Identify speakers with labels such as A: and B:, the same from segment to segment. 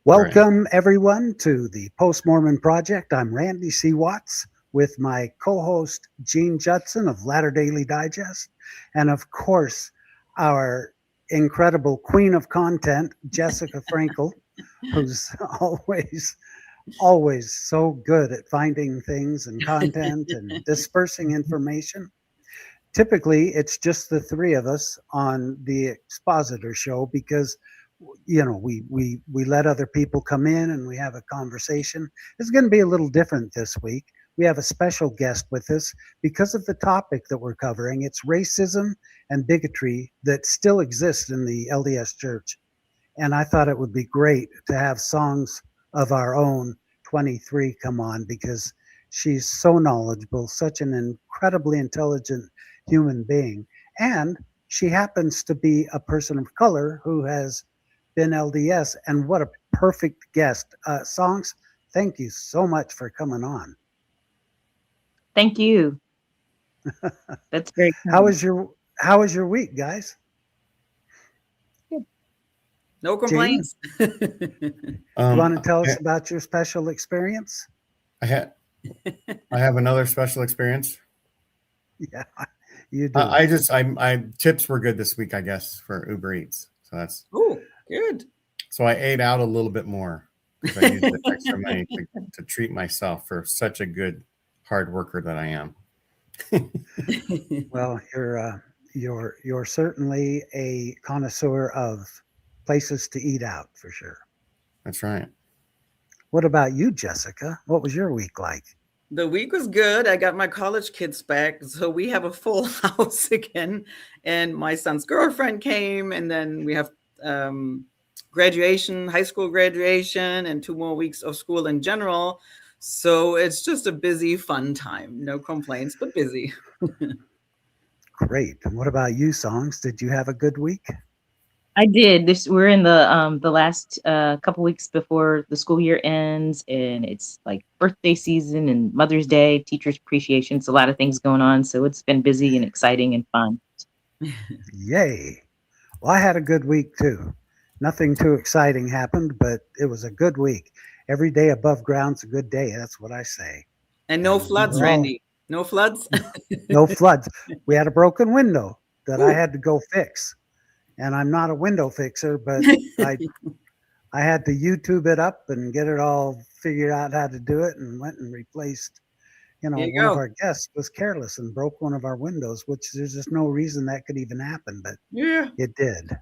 A: Welcome, everyone, to the Post Mormon Project. I'm Randy C. Watts with my co host, Gene Judson of Latter Daily Digest. And of course, our incredible queen of content, Jessica Frankel, who's always so good at finding things and content and dispersing information. Typically, it's just the three of us on the expositor show because we let other people come in and we have a conversation. It's going to be a little different this week. We have a special guest with us because of the topic that we're covering. It's racism and bigotry that still exists in the LDS Church. And I thought it would be great to have Songs of Our Own 23 come on because she's so knowledgeable, such an incredibly intelligent human being. And she happens to be a person of color who has been LDS, and what a perfect guest. Songs, thank you so much for coming on.
B: Thank you. That's great.
A: How was your week, guys?
C: No complaints.
A: You want to tell us about your special experience?
D: I have another special experience.
A: Yeah, you do.
D: I tips were good this week, I guess, for Uber Eats. So that's
C: good.
D: So I ate out a little bit more because I used the extra money to treat myself for such a good hard worker that I am.
A: Well, you're certainly a connoisseur of places to eat out for sure.
D: That's right.
A: What about you, Jessica? What was your week like?
C: The week was good. I got my college kids back, so we have a full house again. And my son's girlfriend came, and then we have graduation, high school graduation, and 2 more weeks of school in general. So it's just a busy, fun time. No complaints, but busy.
A: Great. And what about you, Songs? Did you have a good week?
B: I did. We're in the last couple weeks before the school year ends, and it's like birthday season and Mother's Day, Teachers Appreciation. It's a lot of things going on, so it's been busy and exciting and fun.
A: Yay! Well, I had a good week too. Nothing too exciting happened, but it was a good week. Every day above ground's a good day. That's what I say.
C: And no floods, Randy. No floods.
A: No floods. We had a broken window that I had to go fix. And I'm not a window fixer, but I had to YouTube it up and get it all figured out how to do it, and went and replaced. One of our guests was careless and broke one of our windows, which there's just no reason that could even happen, but it did.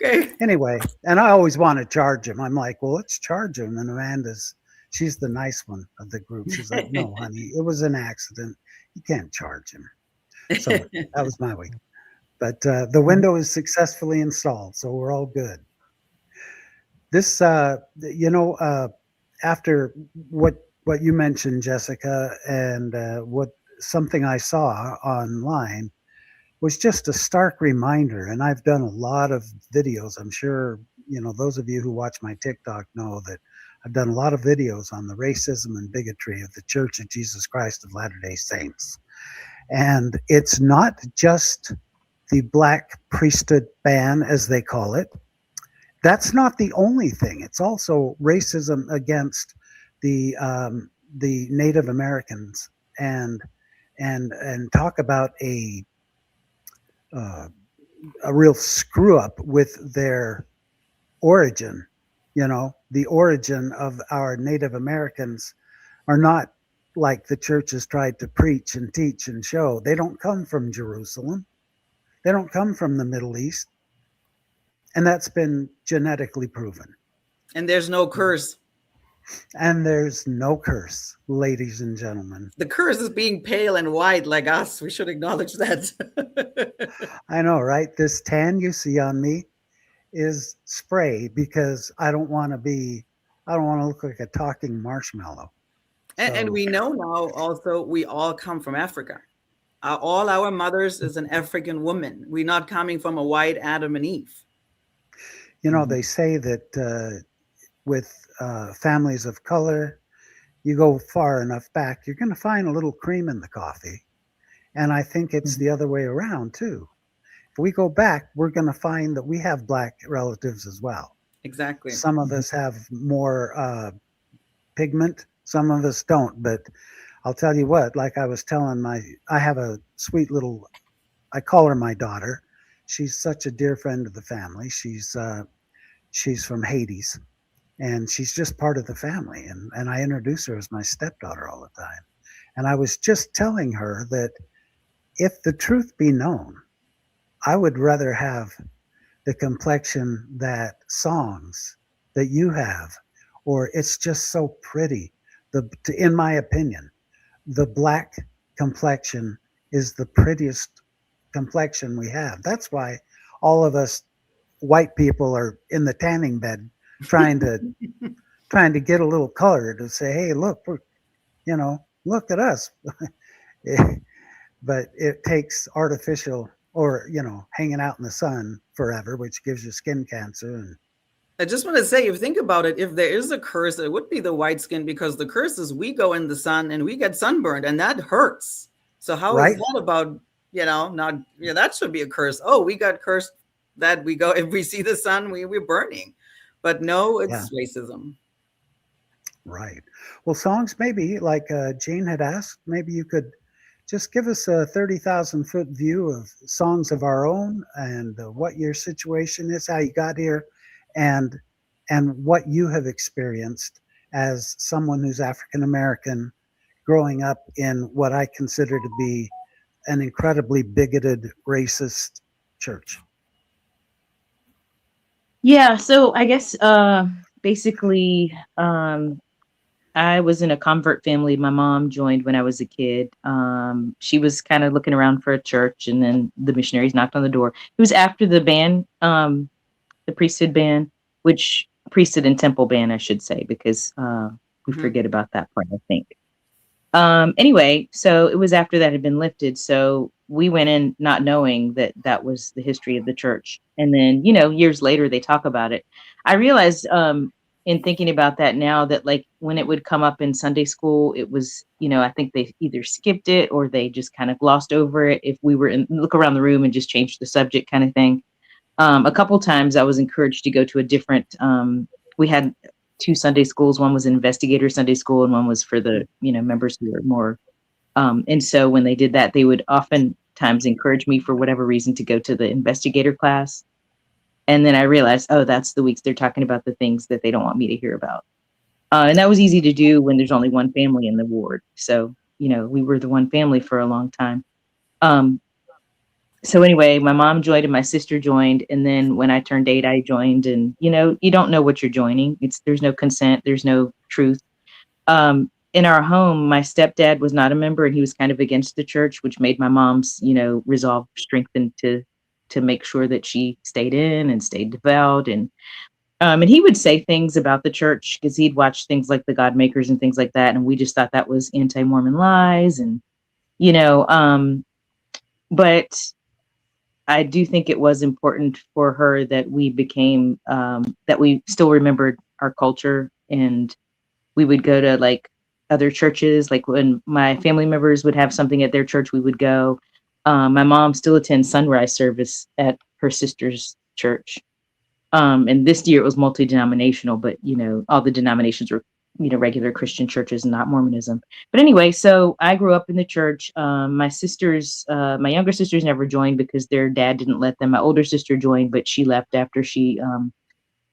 C: Okay.
A: Anyway, and I always want to charge him. I'm like, well, let's charge him. And she's the nice one of the group. She's like, no, honey, it was an accident. You can't charge him. So that was my week. But the window is successfully installed, so we're all good. This, after what you mentioned, Jessica, and what something I saw online was just a stark reminder. And I've done a lot of videos. I'm sure those of you who watch my TikTok know that I've done a lot of videos on the racism and bigotry of the Church of Jesus Christ of Latter-day Saints. And it's not just the black priesthood ban, as they call it. That's not the only thing. It's also racism against the Native Americans, and talk about a real screw up with their origin. The origin of our Native Americans are not like the church has tried to preach and teach and show. They don't come from Jerusalem. They don't come from the Middle East. And that's been genetically proven.
C: And there's no curse.
A: And there's no curse, ladies and gentlemen.
C: The curse is being pale and white like us. We should acknowledge that.
A: I know, right? This tan you see on me is spray because I don't want to look like a talking marshmallow.
C: And we know now also we all come from Africa. All our mothers is an African woman. We're not coming from a white Adam and Eve.
A: They say that with families of color, you go far enough back, you're going to find a little cream in the coffee. And I think it's the other way around too. if we go back, we're going to find that we have Black relatives as well.
C: Exactly.
A: Some of us have more pigment, some of us don't. But I'll tell you what, like I was telling I have a sweet little, I call her my daughter. She's such a dear friend of the family. She's from Hades, and she's just part of the family. And I introduce her as my stepdaughter all the time. And I was just telling her that if the truth be known, I would rather have the complexion that songs that you have, or it's just so pretty. In my opinion, the Black complexion is the prettiest complexion we have. That's why all of us white people are in the tanning bed trying to get a little color to say, hey, look, look at us. But it takes artificial or, hanging out in the sun forever, which gives you skin cancer. And
C: I just want to say, if you think about it, if there is a curse, it would be the white skin, because the curse is we go in the sun and we get sunburned, and that hurts. So how is
A: right?
C: that about, not, that should be a curse. Oh, we got cursed that we go, if we see the sun, we're burning. But no, it's racism.
A: Right. Well, songs, maybe like Jane had asked, maybe you could just give us a 30,000-foot view of songs of our own, and what your situation is, how you got here, and what you have experienced as someone who's African American, growing up in what I consider to be an incredibly bigoted, racist church.
B: Yeah, so I guess basically I was in a convert family. My mom joined when I was a kid. She was kind of looking around for a church, and then the missionaries knocked on the door. It was after the ban, the priesthood ban, which priesthood and temple ban, I should say, because we forget about that part, I think. Anyway, so it was after that had been lifted. So we went in not knowing that that was the history of the church. And then, years later, they talk about it. I realized in thinking about that now that, like, when it would come up in Sunday school, it was, I think they either skipped it or they just kind of glossed over it. If we were look around the room and just change the subject kind of thing. A couple times I was encouraged to go to a different, we had 2 Sunday schools. One was an investigator Sunday school, and one was for the, members who were more. And so when they did that, they would oftentimes encourage me for whatever reason to go to the investigator class. And then I realized, oh, that's the weeks they're talking about the things that they don't want me to hear about. And that was easy to do when there's only one family in the ward. So, we were the one family for a long time. So anyway, my mom joined and my sister joined. And then when I turned 8, I joined. And, you don't know what you're joining. There's no consent. There's no truth. In our home, my stepdad was not a member, and he was kind of against the church, which made my mom's, resolve strengthened to make sure that she stayed in and stayed devout. And he would say things about the church because he'd watch things like the God Makers and things like that. And we just thought that was anti-Mormon lies. And, but I do think it was important for her that we became, that we still remembered our culture, and we would go to like other churches. Like when my family members would have something at their church, we would go. My mom still attends sunrise service at her sister's church. And this year it was multi-denominational, but all the denominations were, regular Christian churches and not Mormonism. But anyway, so I grew up in the church. My younger sisters never joined because their dad didn't let them. My older sister joined, but she left after she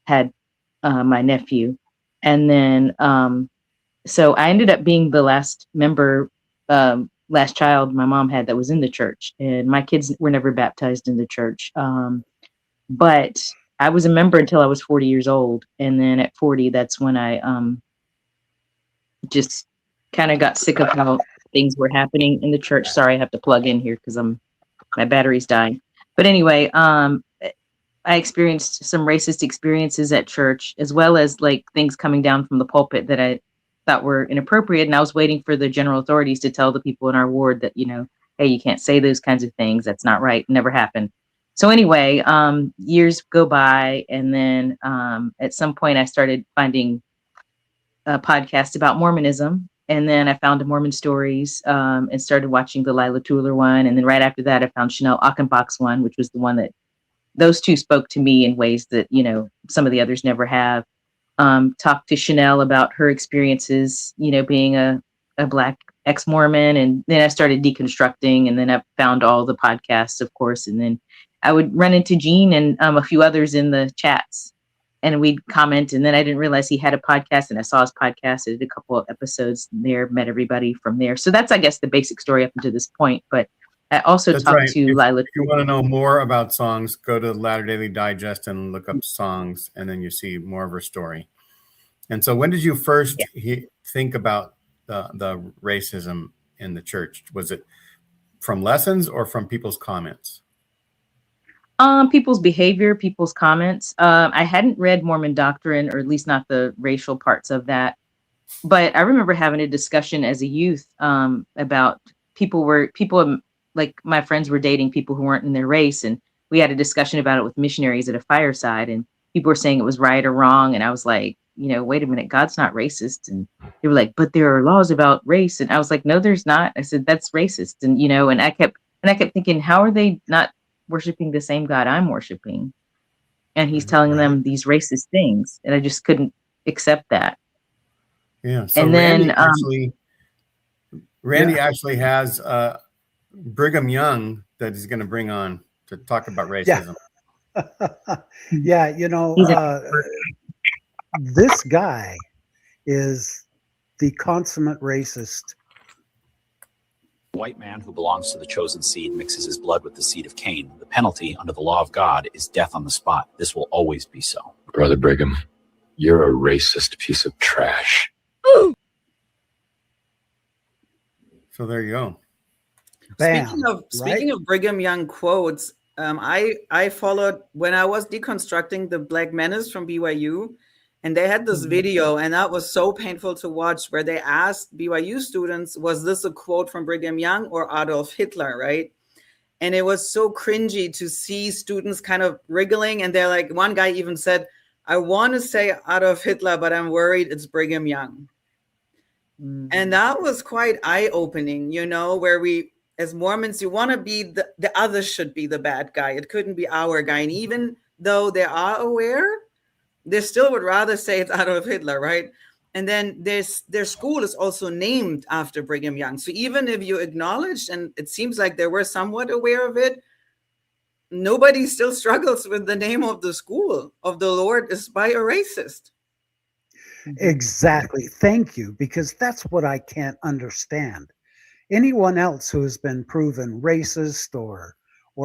B: had my nephew. And then, so I ended up being the last member, last child my mom had that was in the church. And my kids were never baptized in the church. But I was a member until I was 40 years old. And then at 40, that's when I just kind of got sick of how things were happening in the church. Sorry, I have to plug in here because my battery's dying. But anyway, I experienced some racist experiences at church, as well as like things coming down from the pulpit that I thought were inappropriate. And I was waiting for the general authorities to tell the people in our ward that, hey, you can't say those kinds of things. That's not right. It never happened. So anyway, years go by. And then at some point I started finding a podcast about Mormonism. And then I found Mormon Stories, and started watching the Lila Tuller one. And then right after that, I found Chanel Achenbach's one, which was the one that those two spoke to me in ways that, some of the others never have. Talked to Chanel about her experiences, being a Black ex-Mormon. And then I started deconstructing, and then I found all the podcasts, of course. And then I would run into Gene and a few others in the chats, and we'd comment. And then I didn't realize he had a podcast, and I saw his podcast. I did a couple of episodes there, met everybody from there. So that's, I guess, the basic story up until this point. But I also
D: That's
B: talked
D: right.
B: to Lila.
D: If you want to know more about songs, go to Latter Daily Digest and look up songs, and then you see more of her story. And so when did you first think about the racism in the church? Was it from lessons or from people's comments?
B: People's behavior, people's comments. I hadn't read Mormon Doctrine, or at least not the racial parts of that. But I remember having a discussion as a youth about people like my friends were dating people who weren't in their race. And we had a discussion about it with missionaries at a fireside, and people were saying it was right or wrong. And I was like, wait a minute, God's not racist. And they were like, but there are laws about race. And I was like, no, there's not. I said, that's racist. And, and I kept thinking, how are they not worshiping the same God I'm worshiping? And he's telling them these racist things. And I just couldn't accept that.
D: Yeah. So
B: and
D: Randy
B: then
D: Randy actually has Brigham Young that he's going to bring on to talk about racism.
A: Yeah. This guy is the consummate racist.
E: White man who belongs to the chosen seed mixes his blood with the seed of Cain. The penalty under the law of God is death on the spot. This will always be so.
F: Brother Brigham, you're a racist piece of trash.
D: So there you go.
A: Bam,
C: Speaking of Brigham Young quotes, I followed when I was deconstructing the Black Menace from BYU, and they had this video, and that was so painful to watch, where they asked BYU students, was this a quote from Brigham Young or Adolf Hitler, right? And it was so cringy to see students kind of wriggling, and they're like, one guy even said, I want to say Adolf Hitler, but I'm worried it's Brigham Young. And that was quite eye-opening, where we, as Mormons, you want to be the other should be the bad guy. It couldn't be our guy. And even though they are aware, they still would rather say it's Adolf Hitler, right? And then their school is also named after Brigham Young. So even if you acknowledge, and it seems like they were somewhat aware of it, nobody still struggles with the name of the school of the Lord is by a racist.
A: Exactly. Thank you, because that's what I can't understand. Anyone else who has been proven racist or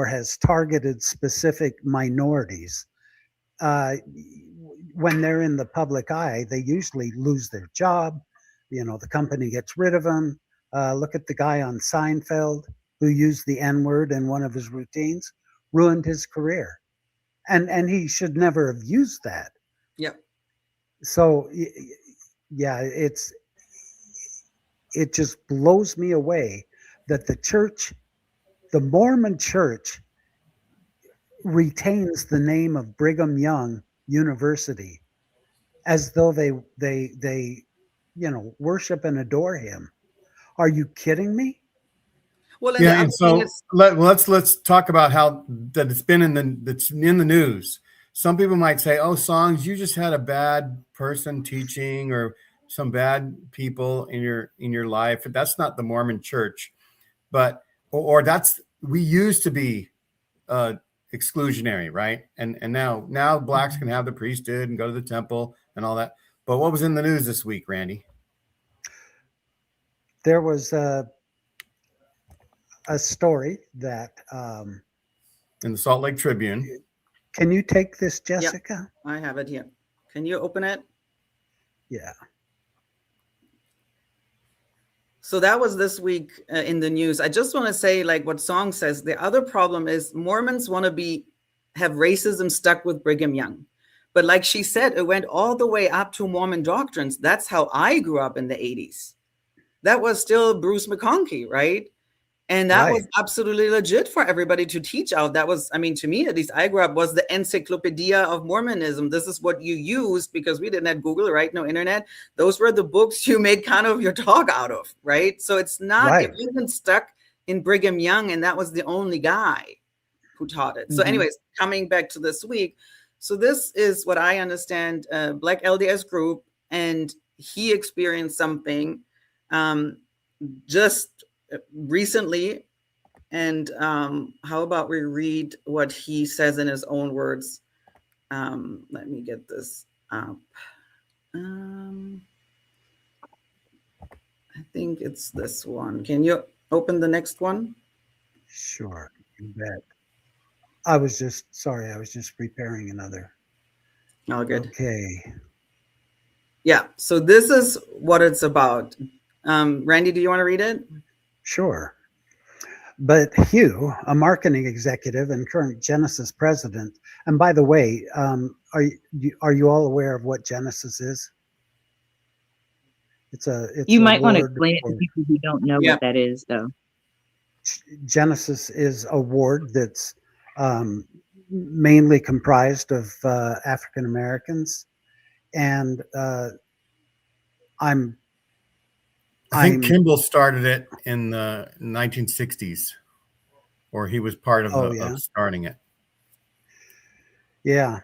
A: has targeted specific minorities, when they're in the public eye, they usually lose their job. The company gets rid of them. Look at the guy on Seinfeld who used the N-word in one of his routines, ruined his career. And he should never have used that.
C: Yep.
A: So, yeah, it just blows me away that the Mormon church, retains the name of Brigham Young University as though they worship and adore him. Are you kidding me?
C: Well,
D: Yeah, and so let's talk about how that it's been in the news. Some people might say, "Oh, Songs, you just had a bad person teaching, or some bad people in your life." That's not the Mormon Church, but or that's we used to be exclusionary, right? And now blacks can have the priesthood and go to the temple and all that. But what was in the news this week, Randy?
A: There was a story that
D: in the Salt Lake Tribune.
A: Can you take this, Jessica?
C: Yep, I have it here. Can you open it?
A: Yeah.
C: So that was this week in the news. I just want to say, like what Song says, the other problem is Mormons want to have racism stuck with Brigham Young. But like she said, it went all the way up to Mormon doctrines. That's how I grew up in the 80s. That was still Bruce McConkie, right? And that was
A: Right.
C: absolutely legit for everybody to teach out. That was, I mean, to me, at least I grew up, was the encyclopedia of Mormonism. This is what you used because we didn't have Google, right? No internet. Those were the books you made kind of your talk out of, right? So it's not,
A: Right.
C: it wasn't stuck in Brigham Young, and that was the only guy who taught it. So
A: Mhm.
C: anyways, coming back to this week. So this is what I understand, Black LDS group, and he experienced something just recently. And how about we read what he says in his own words? Let me get this up. I think it's this one. Can you open the next one?
A: Sure. You bet. I was just preparing another.
C: Oh, good.
A: Okay.
C: Yeah. So this is what it's about. Randy, do you want to read it?
A: Sure. But Hugh, a marketing executive and current Genesis president, and by the way, are you all aware of what Genesis is? It's
B: You
A: a
B: might want to
A: word
B: explain it to
A: for
B: people who don't know
C: Yeah.
B: what that is, though.
A: Genesis is a ward that's mainly comprised of African Americans, and
D: I think Kimball started it in the 1960s, or he was part of
A: Oh, yeah.
D: of starting it.
A: Yeah.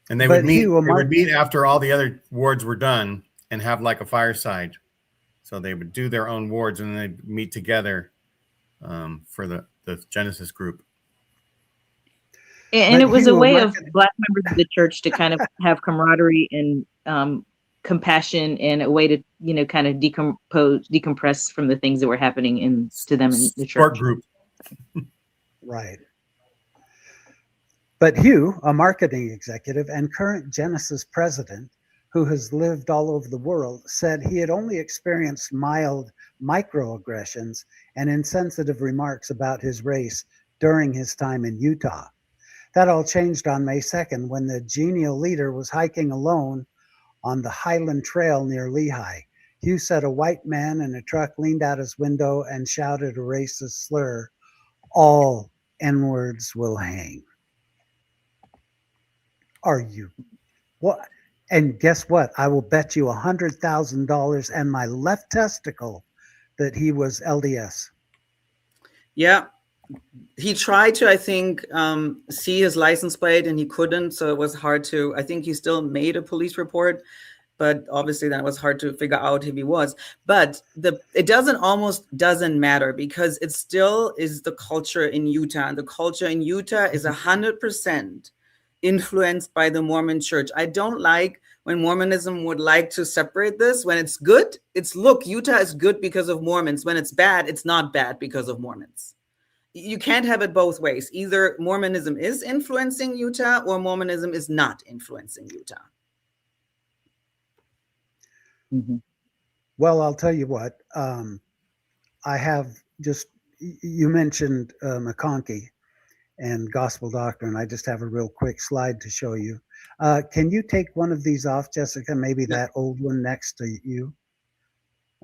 D: And they
A: But
D: would meet.
A: Hugh,
D: They would meet after all the other wards were done and have like a fireside. So they would do their own wards and then they'd meet together for the Genesis group.
B: And
A: But
B: it was a
A: Hugh, a
B: way of
A: market-
B: Black members of the church to kind of have camaraderie and compassion, and a way to, you know, kind of decompress from the things that were happening to them in the
D: Support
B: church.
D: group.
A: Right. But Hugh, a marketing executive and current Genesis president who has lived all over the world, said he had only experienced mild microaggressions and insensitive remarks about his race during his time in Utah. That all changed on May 2nd when the genial leader was hiking alone on the Highland Trail near Lehigh. Hugh said a white man in a truck leaned out his window and shouted a racist slur, "All N-words will hang." Are you what? And guess what? I will bet you $100,000 and my left testicle that he was LDS.
C: Yeah. He tried to, I think, see his license plate, and he couldn't. So it was hard to, I think he still made a police report, but obviously that was hard to figure out who he was. But it doesn't matter, because it still is the culture in Utah. And the culture in Utah is 100% influenced by the Mormon church. I don't like when Mormonism would like to separate this. When it's good, it's, look, Utah is good because of Mormons. When it's bad, it's not bad because of Mormons. You can't have it both ways. Either Mormonism is influencing Utah or Mormonism is not influencing Utah.
B: Mm-hmm.
A: Well, I'll tell you what. I have just, you mentioned McConkie and gospel doctrine. I just have a real quick slide to show you. Can you take one of these off, Jessica? Maybe that old one next to you.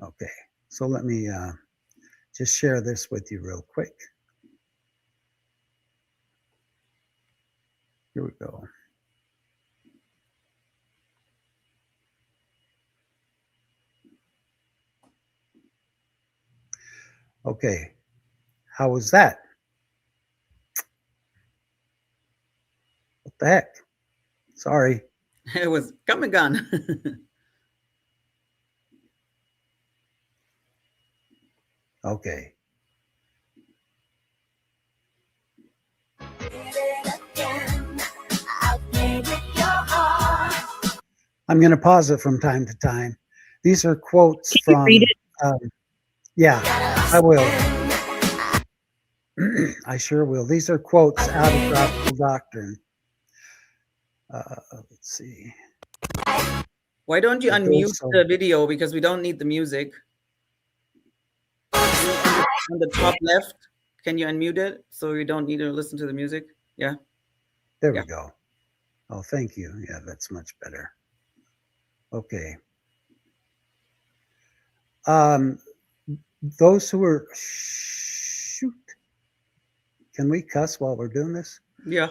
A: Okay. So let me just share this with you real quick. Here we go. Okay. How was that? What the heck? Sorry.
C: It was come and gone.
A: Okay. I'm going to pause it from time to time. These are quotes
B: Can you
A: from.
B: read it?
A: Yeah, I will. I sure will. These are quotes out of gospel doctrine. Let's see.
C: Why don't you
A: It
C: unmute
A: goes so-
C: the video, because we don't need the music. On the top left, can you unmute it so you don't need to listen to the music? Yeah.
A: There
C: Yeah.
A: we go. Oh, thank you. Yeah, that's much better. Okay. Those who are shoot. Can we cuss while we're doing this?
C: Yeah.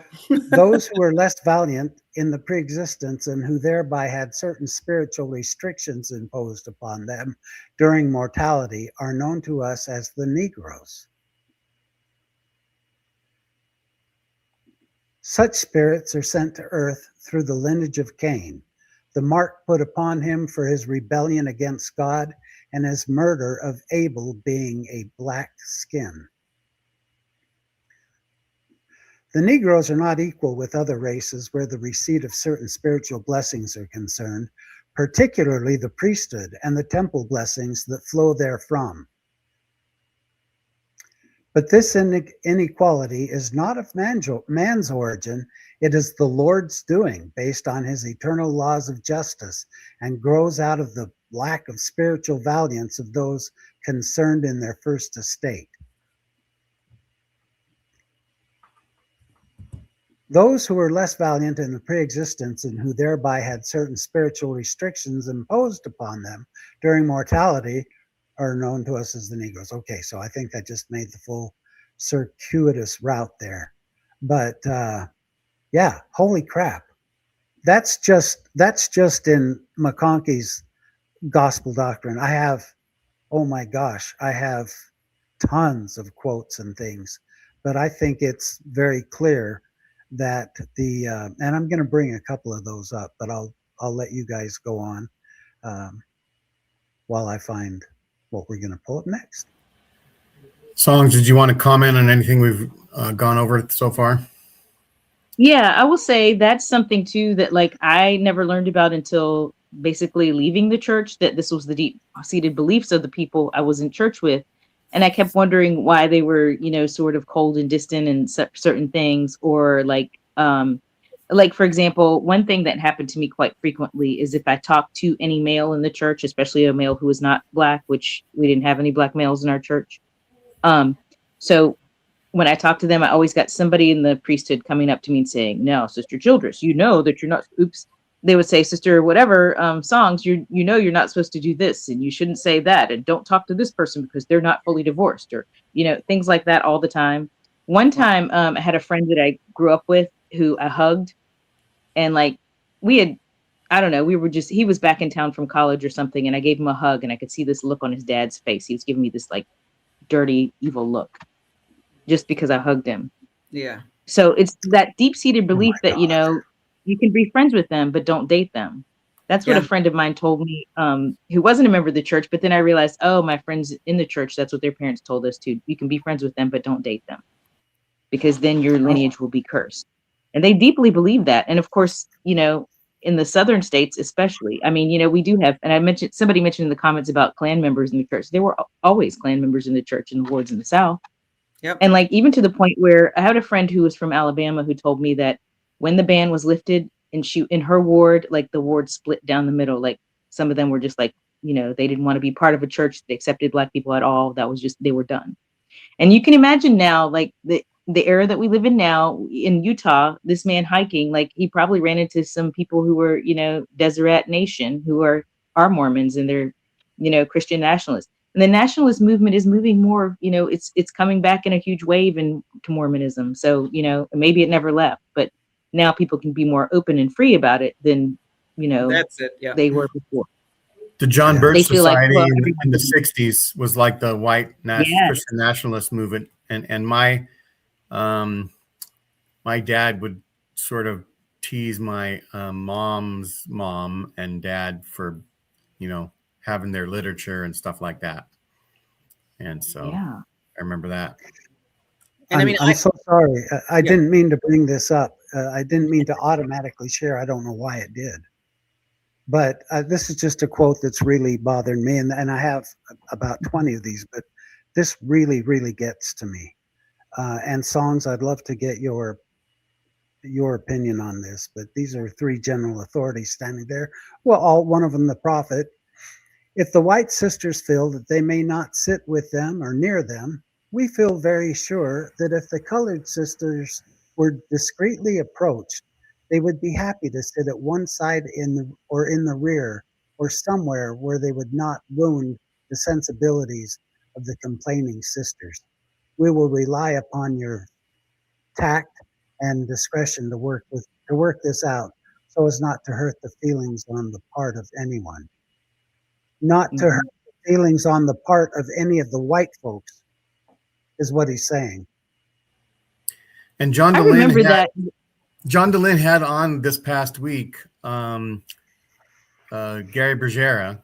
A: Those who were less valiant in the preexistence and who thereby had certain spiritual restrictions imposed upon them during mortality are known to us as the Negroes. Such spirits are sent to earth through the lineage of Cain, the mark put upon him for his rebellion against God and his murder of Abel being a black skin. The Negroes are not equal with other races where the receipt of certain spiritual blessings are concerned, particularly the priesthood and the temple blessings that flow therefrom. But this inequality is not of man's origin, it is the Lord's doing, based on his eternal laws of justice, and grows out of the lack of spiritual valiance of those concerned in their first estate. Those who were less valiant in the pre-existence and who thereby had certain spiritual restrictions imposed upon them during mortality are known to us as the Negroes. Okay, so I think that just made the full circuitous route there. But yeah, holy crap. That's just in McConkie's gospel doctrine. I have, oh my gosh, I have tons of quotes and things, but I think it's very clear that and I'm going to bring a couple of those up, but I'll let you guys go on while I find what we're going to pull up next.
D: Songs, did you want to comment on anything we've gone over so far?
B: Yeah, I will say that's something too that like I never learned about until basically leaving the church, that this was the deep-seated beliefs of the people I was in church with. And I kept wondering why they were, sort of cold and distant in certain things, or like, for example, one thing that happened to me quite frequently is if I talked to any male in the church, especially a male who was not black, which we didn't have any black males in our church. So when I talked to them, I always got somebody in the priesthood coming up to me and saying, "No, Sister Childress, you know that you're not," oops. They would say, "Sister, whatever, Songs, you're not supposed to do this, and you shouldn't say that, and don't talk to this person because they're not fully divorced," or, things like that all the time. One time, I had a friend that I grew up with who I hugged, and like I don't know, he was back in town from college or something, and I gave him a hug, and I could see this look on his dad's face. He was giving me this like dirty, evil look just because I hugged him.
C: Yeah.
B: So it's that deep-seated belief that, you can be friends with them, but don't date them. That's what a friend of mine told me, who wasn't a member of the church. But then I realized, oh, my friends in the church, that's what their parents told us too. You can be friends with them, but don't date them, because then your lineage will be cursed. And they deeply believe that. And of course, in the southern states, especially, I mean, we do have, and somebody mentioned in the comments about Klan members in the church. There were always Klan members in the church in the wards in the South.
C: Yep.
B: And like, even to the point where I had a friend who was from Alabama who told me that when the ban was lifted and in her ward, like the ward split down the middle, like some of them were just like, they didn't want to be part of a church that accepted Black people at all. That was just, they were done. And you can imagine now, like the era that we live in now in Utah, this man hiking, like he probably ran into some people who were, Deseret Nation, who are Mormons, and they're, Christian nationalists. And the nationalist movement is moving more, it's coming back in a huge wave to Mormonism. So, maybe it never left, but now people can be more open and free about it than,
C: that's it. Yeah.
B: they were before.
D: The John Birch
B: They feel like,
D: Society
B: well,
D: in the 60s was like the white
B: Yes.
D: Christian nationalist movement. And my dad would sort of tease my mom's mom and dad for, having their literature and stuff like that. And so
B: Yeah.
D: I remember that.
C: And
A: I'm so sorry. I didn't mean to bring this up. I didn't mean to automatically share. I don't know why it did. But this is just a quote that's really bothered me. And I have about 20 of these, but this really, really gets to me. And Songs, I'd love to get your opinion on this. But these are three general authorities standing there. Well, one of them the prophet. If the white sisters feel that they may not sit with them or near them, we feel very sure that if the colored sisters were discreetly approached, they would be happy to sit at one side in the rear or somewhere where they would not wound the sensibilities of the complaining sisters. We will rely upon your tact and discretion to work this out so as not to hurt the feelings on the part of anyone. Not to hurt the feelings on the part of any of the white folks is what he's saying.
D: And John
B: I remember that.
D: John DeLynn had on this past week Gary Bergera,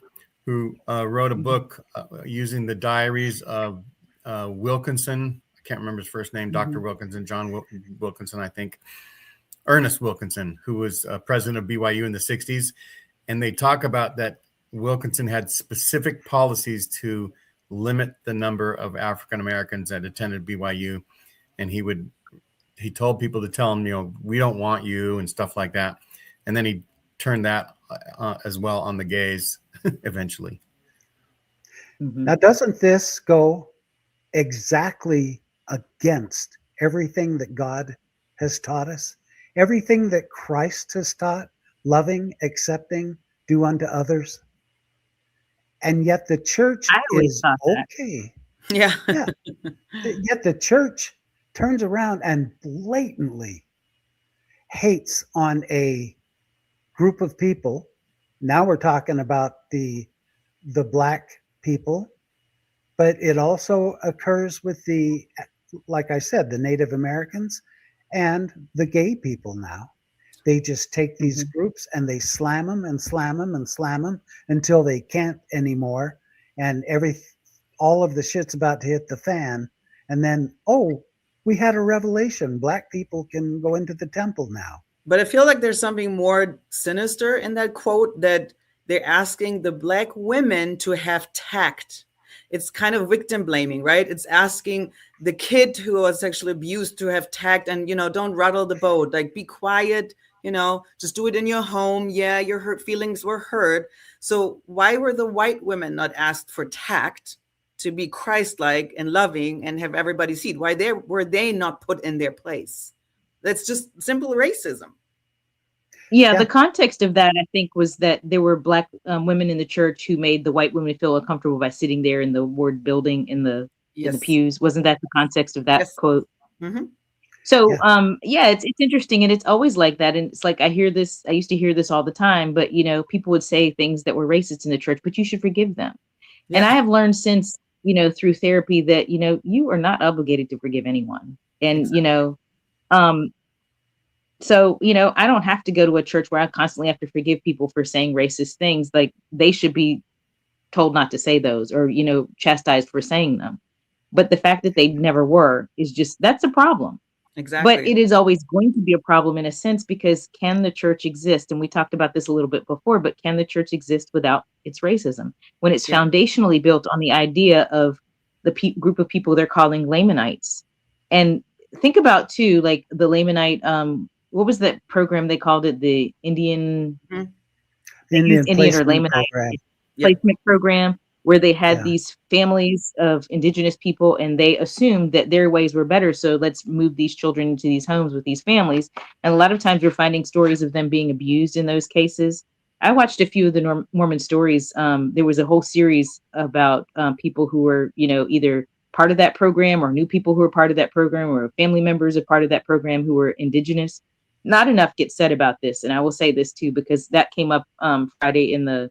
D: who wrote a book using the diaries of Wilkinson. I can't remember his first name, Dr. Wilkinson, John Wilkinson, I think. Ernest Wilkinson, who was president of BYU in the 60s. And they talk about that Wilkinson had specific policies to limit the number of African Americans that attended BYU. And he told people to tell them, we don't want you and stuff like that. And then he turned that as well on the gays eventually.
A: Now, doesn't this go exactly against everything that God has taught us? Everything that Christ has taught, loving, accepting, do unto others. And yet the church is okay.
C: Yeah.
A: Yet the church turns around and blatantly hates on a group of people. Now we're talking about the black people, but it also occurs with like I said, the Native Americans and the gay people now. They just take these groups and they slam them and slam them and slam them until they can't anymore. And all of the shit's about to hit the fan. And then, we had a revelation. Black people can go into the temple now.
C: But I feel like there's something more sinister in that quote, that they're asking the black women to have tact. It's kind of victim blaming, right? It's asking the kid who was sexually abused to have tact and, don't rattle the boat, like be quiet, just do it in your home. Yeah, your feelings were hurt. So why were the white women not asked for tact to be Christ-like and loving and have everybody see it? Why were they not put in their place? That's just simple racism.
B: Yeah, the context of that, I think, was that there were black women in the church who made the white women feel uncomfortable by sitting there in the ward building in the pews. Wasn't that the context of that quote? So, it's interesting, and it's always like that. And it's like I used to hear this all the time, but people would say things that were racist in the church, but you should forgive them. Yeah. And I have learned since, through therapy that you are not obligated to forgive anyone, and so, I don't have to go to a church where I constantly have to forgive people for saying racist things. Like they should be told not to say those or, chastised for saying them. But the fact that they never were that's a problem.
C: Exactly.
B: But it is always going to be a problem in a sense, because can the church exist? And we talked about this a little bit before, but can the church exist without its racism when it's foundationally built on the idea of the group of people they're calling Lamanites? And think about too, like the Lamanite, what was that program they called it? The Indian or Lamanite placement program, where they had these families of indigenous people and they assumed that their ways were better. So let's move these children into these homes with these families. And a lot of times you're finding stories of them being abused in those cases. I watched a few of the Mormon stories. There was a whole series about people who were, either part of that program or knew people who were part of that program or family members of part of that program who were indigenous. Not enough gets said about this. And I will say this too, because that came up Friday in the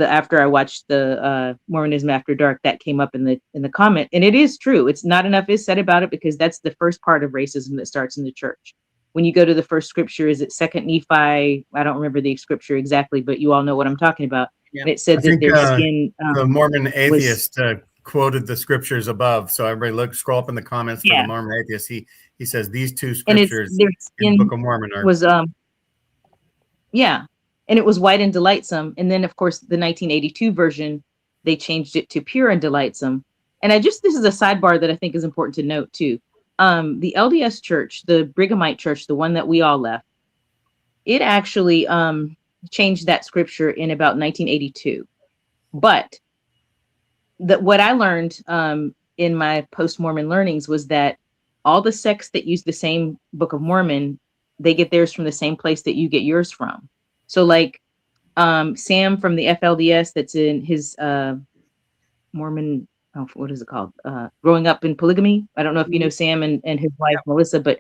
B: after I watched the Mormonism After Dark, that came up in the comment. And it is true. It's not enough is said about it, because that's the first part of racism that starts in the church. When you go to the first scripture, is it 2 Nephi? I don't remember the scripture exactly, but you all know what I'm talking about. Yeah. And it said that their skin.
D: The Mormon atheist quoted the scriptures above. So everybody scroll up in the comments for the Mormon atheist. He says these two scriptures in the Book of Mormon was
B: and it was white and delightsome. And then of course the 1982 version, they changed it to pure and delightsome. And this is a sidebar that I think is important to note too. The LDS church, the Brighamite church, the one that we all left, it actually changed that scripture in about 1982. But what I learned in my post-Mormon learnings was that all the sects that use the same Book of Mormon, they get theirs from the same place that you get yours from. So like Sam from the FLDS, that's in his Mormon what is it called? Growing Up in Polygamy. I don't know if you know Sam and his wife Melissa, but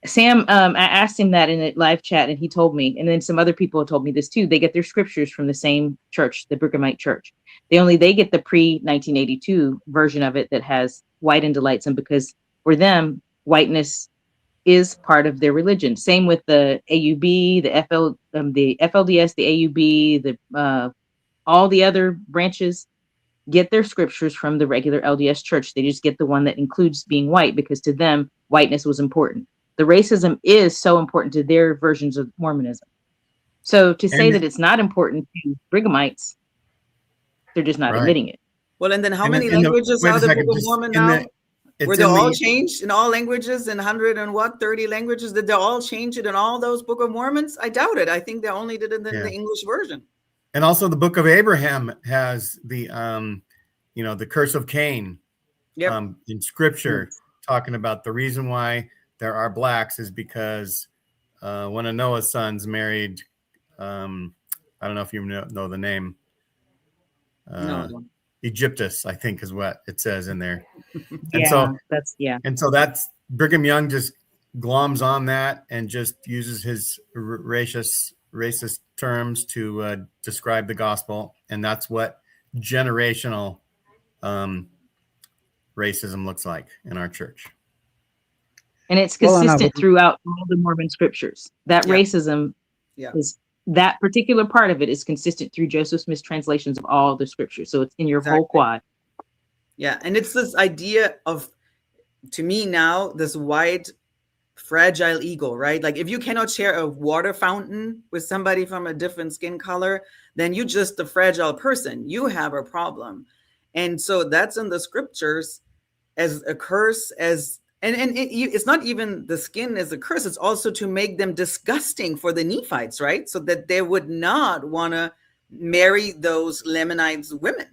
B: Sam, I asked him that in a live chat, and he told me, and then some other people told me this too. They get their scriptures from the same church, the Brighamite Church. They get the pre 1982 version of it that has white and delightsome, because for them, whiteness is part of their religion. Same with the AUB, the FLDS, the AUB, all the other branches get their scriptures from the regular LDS church. They just get the one that includes being white, because to them, whiteness was important. The racism is so important to their versions of Mormonism. So to say that it's not important to Brighamites, they're just not
D: Right.
B: admitting it.
C: Well, and then how
D: And
C: many
D: in the-
C: languages
D: wait a
C: are the
D: second,
C: Book of
D: just
C: Mormon
D: in
C: now?
D: the- it's
C: Were they
D: in
C: all
D: the-
C: changed in all languages in 30 languages? Did they all change it in all those Book of Mormons? I doubt it. I think they only did it in the English version.
D: And also the Book of Abraham has the the curse of Cain in scripture, talking about the reason why there are blacks is because one of Noah's sons married, I don't know if you know the name,
C: No.
D: Egyptus, I think is what it says in there. And so that's Brigham Young just gloms on that and just uses his racist terms to describe the gospel. And that's what generational racism looks like in our church.
B: And it's consistent throughout all the Mormon scriptures. That racism is, that particular part of it is consistent through Joseph Smith's translations of all the scriptures. So it's in your whole quad.
C: Yeah. And it's this idea of, to me now, this white fragile ego, right? Like if you cannot share a water fountain with somebody from a different skin color, then you're just a fragile person. You have a problem. And so that's in the scriptures as a curse, it's not even the skin as a curse. It's also to make them disgusting for the Nephites, right? So that they would not want to marry those Lamanites women.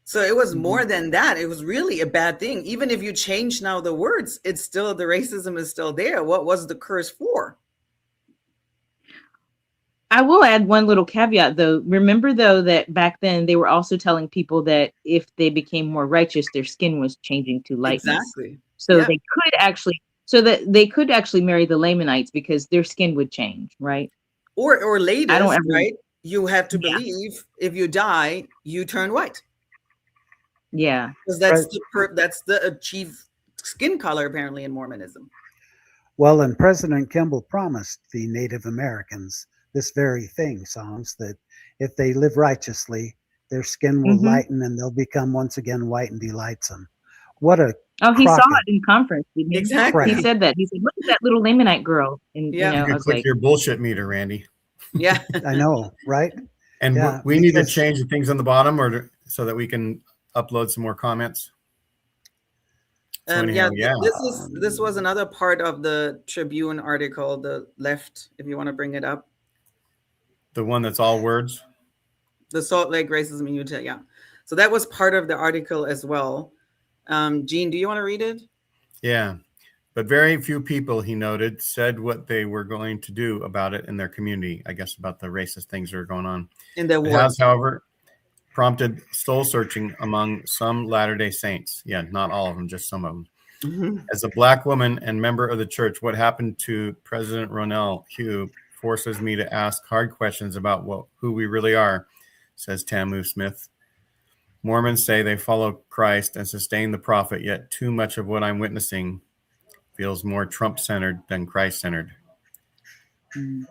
C: So it was more than that. It was really a bad thing. Even if you change now the words, it's still, the racism is still there. What was the curse for?
B: I will add one little caveat though. Remember though, that back then they were also telling people that if they became more righteous, their skin was changing to lightness.
C: Exactly.
B: So they could actually marry the Lamanites because their skin would change, right?
C: Or ladies, right? You have to believe if you die, you turn white.
B: Yeah.
C: Because that's the achieved skin color apparently in Mormonism.
A: Well, and President Kimball promised the Native Americans this very thing, songs, that if they live righteously, their skin will lighten and they'll become once again white and delightsome. What a
B: he saw it in conference.
C: Exactly.
B: He said that. He said, "Look at that little Lamanite girl." And
D: you can click your bullshit meter, Randy.
C: Yeah,
A: I know, right?
D: And we need to change the things on the bottom, so that we can upload some more comments. So
C: this was another part of the Tribune article, the left, if you want to bring it up.
D: The one that's all words?
C: The Salt Lake Racism in Utah, yeah. So that was part of the article as well. Gene, do you want to read it?
D: Yeah. But very few people, he noted, said what they were going to do about it in their community, I guess about the racist things that are going on.
C: In their
D: It has, however, prompted soul searching among some Latter-day Saints. Yeah, not all of them, just some of them. As a Black woman and member of the church, what happened to President Ronell Hugh forces me to ask hard questions about who we really are, says Tamu Smith. Mormons say they follow Christ and sustain the prophet, yet too much of what I'm witnessing feels more Trump-centered than Christ-centered.
C: And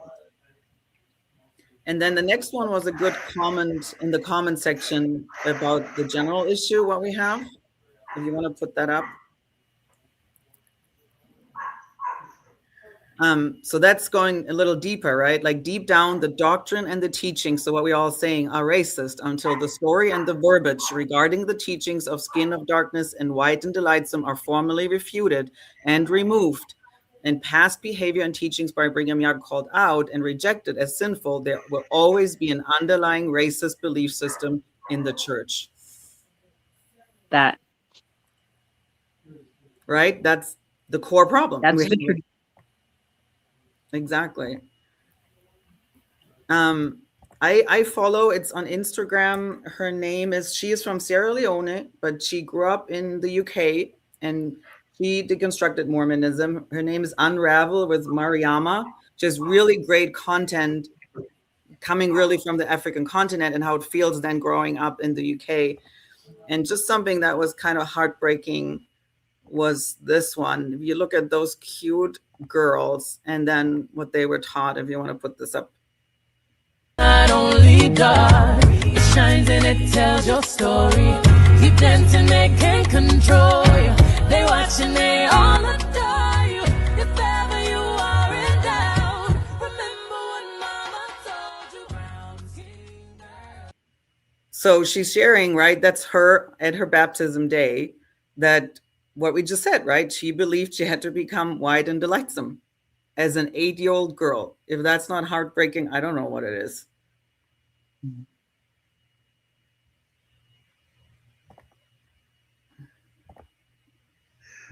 C: then the next one was a good comment in the comment section about the general issue, what we have. If you want to put that up. So that's going a little deeper, right? Like deep down, the doctrine and the teachings, so what we're all saying, are racist until the story and the verbiage regarding the teachings of skin of darkness and white and delightsome are formally refuted and removed, and past behavior and teachings by Brigham Young called out and rejected as sinful, there will always be an underlying racist belief system in the church.
B: That.
C: Right? That's the core problem.
B: That's the truth.
C: Exactly. I follow, it's on Instagram. She is from Sierra Leone, but she grew up in the UK and she deconstructed Mormonism. Her name is Unravel with Mariama. Just really great content coming really from the African continent and how it feels then growing up in the UK. And just something that was kind of heartbreaking was this one. If you look at those cute girls and then what they were taught, if you want to put this up.
G: Not only God, it shines and it tells your story. You dance and they can't control you. They watch and they all adore you. If ever you are in doubt, remember what Mama told you. Brown skin girl.
C: So she's sharing, right? That's her at her baptism day. That what we just said, right? She believed she had to become white and delightsome as an 8-year-old girl. If that's not heartbreaking, I don't know what it is.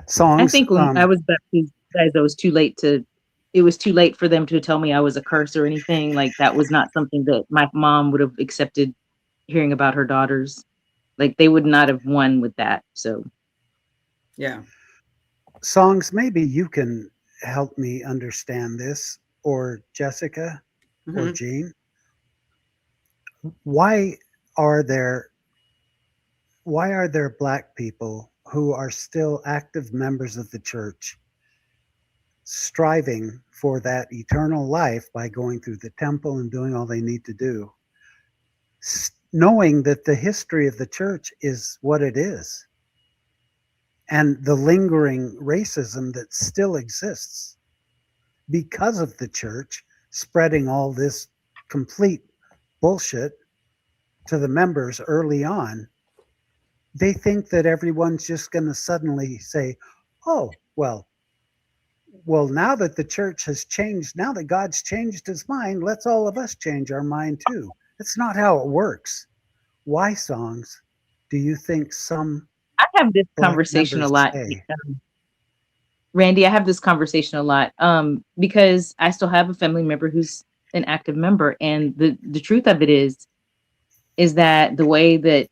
A: Songs.
B: I think when I was baptized, guys, it was too late for them to tell me I was a curse or anything. Like that was not something that my mom would have accepted hearing about her daughters. Like they would not have won with that. So
C: Yeah.
A: Songs, maybe you can help me understand this, or Jessica or Jean. Why are there Black people who are still active members of the church striving for that eternal life by going through the temple and doing all they need to do, knowing that the history of the church is what it is and the lingering racism that still exists because of the church spreading all this complete bullshit to the members early on? They think that everyone's just going to suddenly say, oh, well, now that the church has changed, now that God's changed his mind, let's all of us change our mind too. That's not how it works. Why, Songs, do you think some
B: I have this
A: Black
B: conversation a
A: members
B: lot.
A: say?
B: Randy, I have this conversation a lot because I still have a family member who's an active member. And the truth of it is that the way that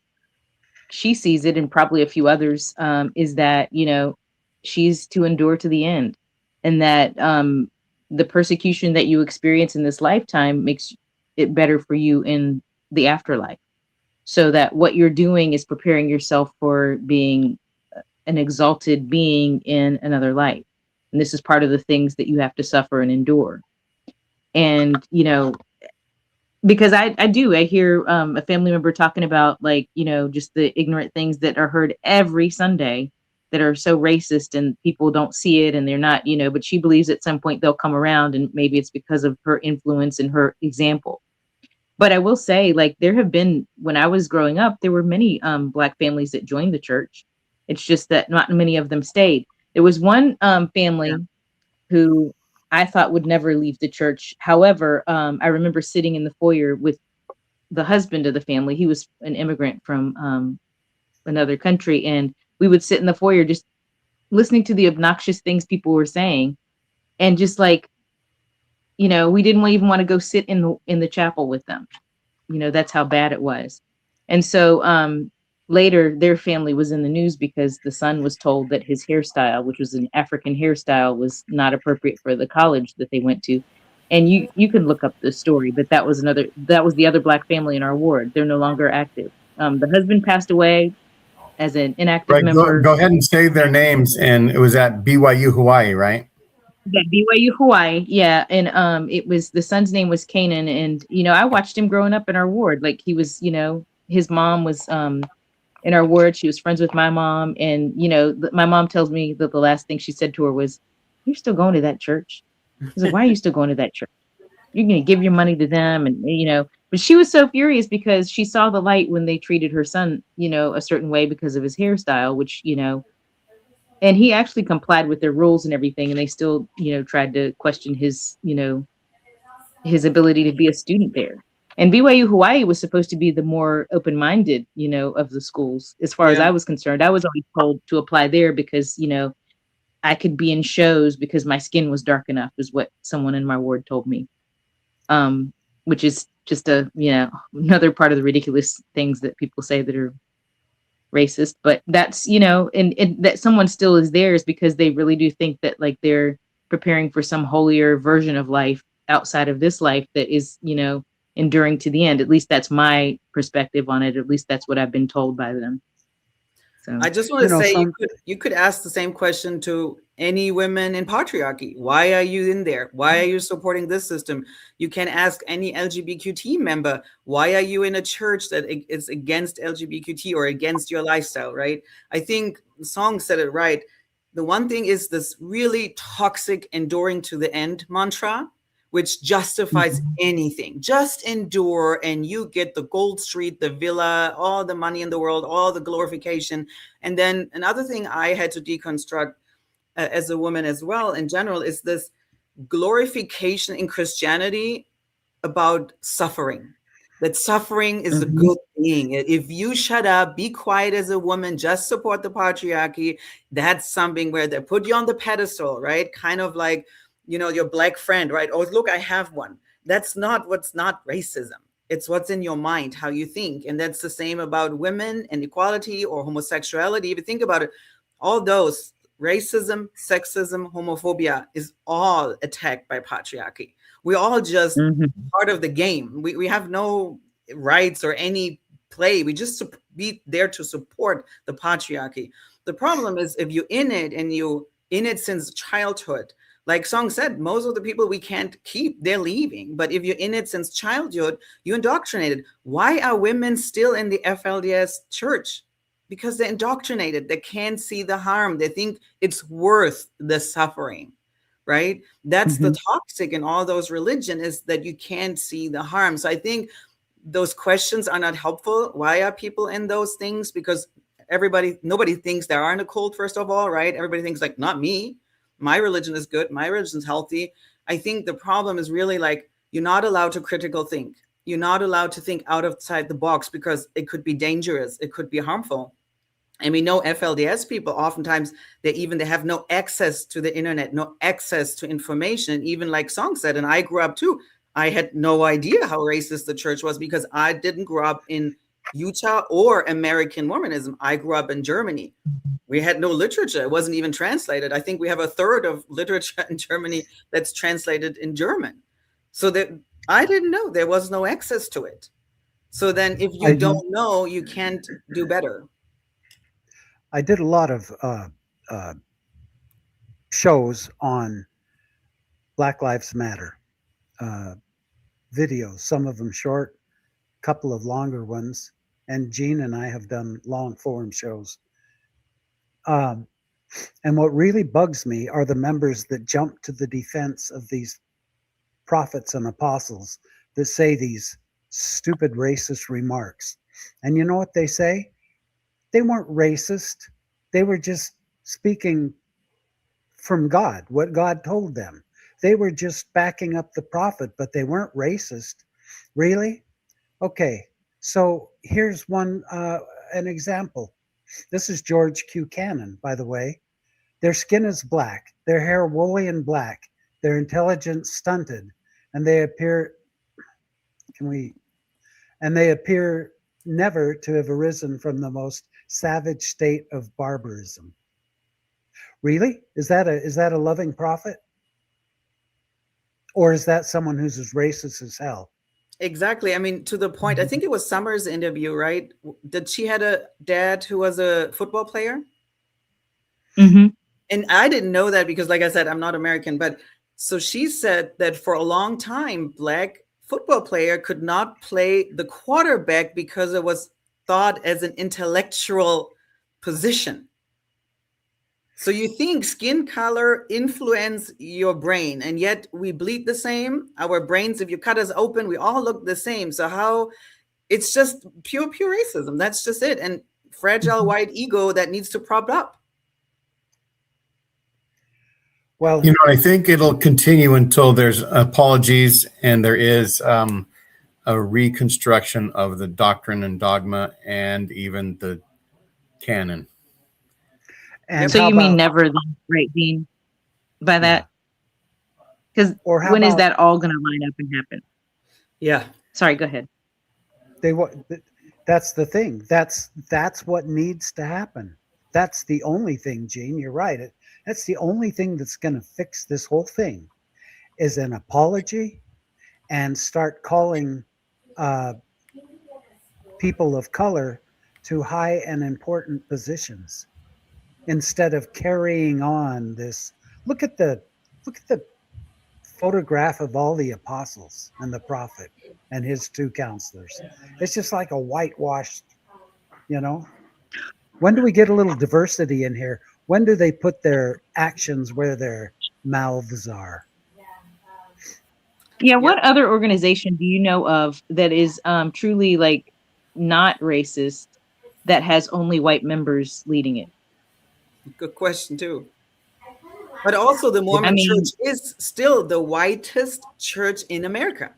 B: she sees it, and probably a few others, is that, you know, she's to endure to the end. And that the persecution that you experience in this lifetime makes it better for you in the afterlife. So that what you're doing is preparing yourself for being an exalted being in another life. And this is part of the things that you have to suffer and endure. And, you know, because I hear a family member talking about, like, you know, just the ignorant things that are heard every Sunday that are so racist and people don't see it and they're not, you know, but she believes at some point they'll come around, and maybe it's because of her influence and her example. But I will say, like, there have been, when I was growing up, there were many Black families that joined the church. It's just that not many of them stayed. There was one family who I thought would never leave the church. However, I remember sitting in the foyer with the husband of the family. He was an immigrant from another country. And we would sit in the foyer just listening to the obnoxious things people were saying. And just like, you know, we didn't even want to go sit in the chapel with them. You know, that's how bad it was. And so later their family was in the news because the son was told that his hairstyle, which was an African hairstyle, was not appropriate for the college that they went to. And you can look up the story, but that was the other Black family in our ward. They're no longer active. The husband passed away as an inactive member.
D: Go ahead and say their names. And it was at BYU Hawaii, right?
B: Yeah, BYU Hawaii. Yeah. And it was, the son's name was Kanan. And, you know, I watched him growing up in our ward. Like, he was, you know, his mom was in our ward. She was friends with my mom. And, you know, my mom tells me that the last thing she said to her was, "You're still going to that church?" I was like, "Why are you still going to that church? You're going to give your money to them." And, you know, but she was so furious because she saw the light when they treated her son, you know, a certain way because of his hairstyle, which, you know, and he actually complied with their rules and everything. And they still, you know, tried to question his, you know, his ability to be a student there. And BYU Hawaii was supposed to be the more open-minded, you know, of the schools. As far as I was concerned, I was always told to apply there because, you know, I could be in shows because my skin was dark enough, is what someone in my ward told me. Which is just another part of the ridiculous things that people say that are racist. But that's, and that someone still is there is because they really do think that like they're preparing for some holier version of life outside of this life that is, enduring to the end. At least that's my perspective on it. At least that's what I've been told by them. So
C: I just want to say
A: some
C: you could ask the same question to any women in patriarchy. Why are you in there? Why are you supporting this system? You can ask any LGBTQ member, why are you in a church that is against LGBTQ or against your lifestyle, right? I think the song said it right. The one thing is this really toxic enduring to the end mantra, which justifies anything. Just endure and you get the gold street, the villa, all the money in the world, all the glorification. And then another thing I had to deconstruct as a woman as well in general is this glorification in Christianity about suffering. That suffering is a good thing. If you shut up, be quiet as a woman, just support the patriarchy, that's something where they put you on the pedestal, right? Kind of like, your black friend, right? Oh, look, I have one. That's not what's not racism. It's what's in your mind, how you think. And that's the same about women and equality or homosexuality. If you think about it, all those racism, sexism, homophobia is all attacked by patriarchy. We're all just part of the game. We have no rights or any play. We just be there to support the patriarchy. The problem is if you're in it and you in it since childhood, like Song said, most of the people we can't keep, they're leaving. But if you're in it since childhood, you're indoctrinated. Why are women still in the FLDS church? Because they're indoctrinated. They can't see the harm. They think it's worth the suffering, right? That's the toxic in all those religions, is that you can't see the harm. So I think those questions are not helpful. Why are people in those things? Because nobody thinks they are in a cult, first of all, right? Everybody thinks like, not me. My religion is good. My religion is healthy. I think the problem is really like, you're not allowed to critical think. You're not allowed to think outside the box because it could be dangerous. It could be harmful. And we know FLDS people, oftentimes they have no access to the internet, no access to information. Even like Song said, and I grew up too, I had no idea how racist the church was because I didn't grow up in Utah or American Mormonism. I grew up in Germany. We had no literature. It wasn't even translated. I think we have a third of literature in Germany that's translated in German. So that I didn't know, there was no access to it. So then if you don't know, you can't do better.
A: I did a lot of shows on Black Lives Matter videos, some of them short, a couple of longer ones. And Gene and I have done long form shows. And what really bugs me are the members that jump to the defense of these prophets and apostles that say these stupid racist remarks. And you know what they say? They weren't racist. They were just speaking from God, what God told them. They were just backing up the prophet, but they weren't racist. Really? Okay. So here's an example. This is George Q. Cannon, by the way. Their skin is black, their hair woolly and black, their intelligence stunted, and they appear never to have arisen from the most savage state of barbarism. Really? Is that a loving prophet? Or is that someone who's as racist as hell?
C: Exactly. I mean, to the point, I think it was Summer's interview, right? That she had a dad who was a football player. And I didn't know that because, like I said, I'm not American. But so she said that for a long time, Black football player could not play the quarterback because it was thought as an intellectual position. So you think skin color influence your brain, and yet we bleed the same. Our brains, if you cut us open, we all look the same. So how? It's just pure racism. That's just it. And fragile white ego that needs to prop up.
A: Well,
D: I think it'll continue until there's apologies and there is a reconstruction of the doctrine and dogma and even the canon.
A: And
B: so you mean never then, right, Dean? By that? Because when is that all going to line up and happen?
C: Yeah.
B: Sorry, go ahead.
A: That's the thing. That's what needs to happen. That's the only thing, Gene. You're right. That's the only thing that's going to fix this whole thing is an apology and start calling people of color to high and important positions instead of carrying on this. Look at the photograph of all the apostles and the prophet and his two counselors. It's just like a whitewashed, you know. When do we get a little diversity in here? When do they put their actions where their mouths are?
B: Yeah, what other organization do you know of that is truly like not racist that has only white members leading it?
C: Good question too. But also the Mormon church is still the whitest church in America.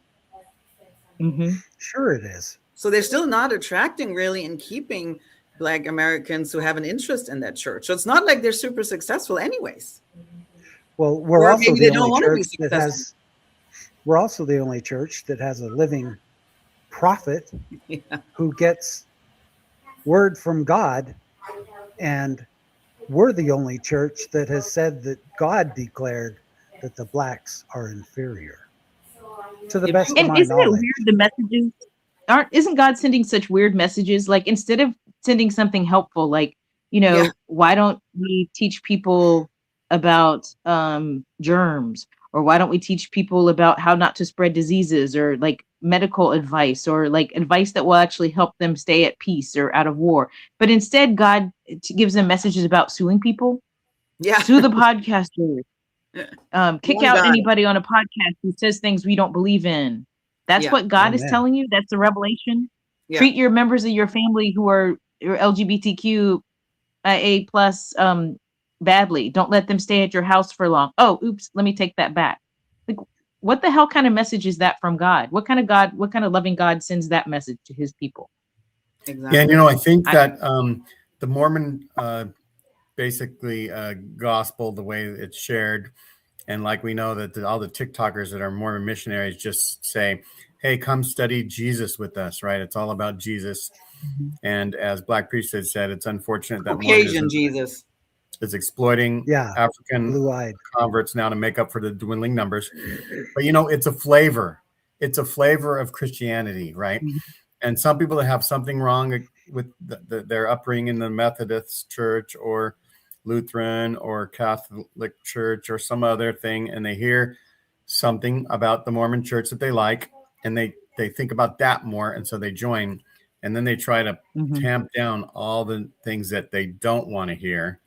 A: Sure it is.
C: So they're still not attracting really and keeping Black Americans who have an interest in that church. So it's not like they're super successful anyways.
A: Well, we're
C: Or
A: also
C: maybe
A: the
C: they don't
A: only
C: want to be
A: church that has
C: successful.
A: we're also the only church that has a living prophet who gets word from God, and we're the only church that has said that God declared that the blacks are inferior. To the best of
B: And
A: my
B: isn't it
A: knowledge.
B: weird the messages isn't God sending such weird messages? Like instead of sending something helpful, like, you know, why don't we teach people about germs? Or why don't we teach people about how not to spread diseases, or like medical advice, or like advice that will actually help them stay at peace or out of war? But instead, God gives them messages about suing people. Sue the podcasters. Kick
C: One
B: out
C: guy.
B: anybody on a podcast who says things we don't believe in. That's what God is
A: Amen.
B: telling you. That's the revelation. Treat your members of your family who are LGBTQ A plus badly. Don't let them stay at your house for long. Oh, oops, let me take that back. Like, what the hell kind of message is that from God? What kind of loving God sends that message to his people?
C: Exactly.
D: Yeah, and you know, I think that the Mormon basically gospel, the way it's shared, and like we know that all the TikTokers that are Mormon missionaries just say, hey, come study Jesus with us, right? It's all about Jesus. And as Black Priest had said, it's unfortunate that
C: Caucasian Jesus
D: is exploiting African
A: blue-eyed
D: converts now to make up for the dwindling numbers. But, you know, it's a flavor. It's a flavor of Christianity, right? And some people that have something wrong with their upbringing in the Methodist church or Lutheran or Catholic church or some other thing, and they hear something about the Mormon church that they like, and they think about that more, and so they join, and then they try to tamp down all the things that they don't want to hear.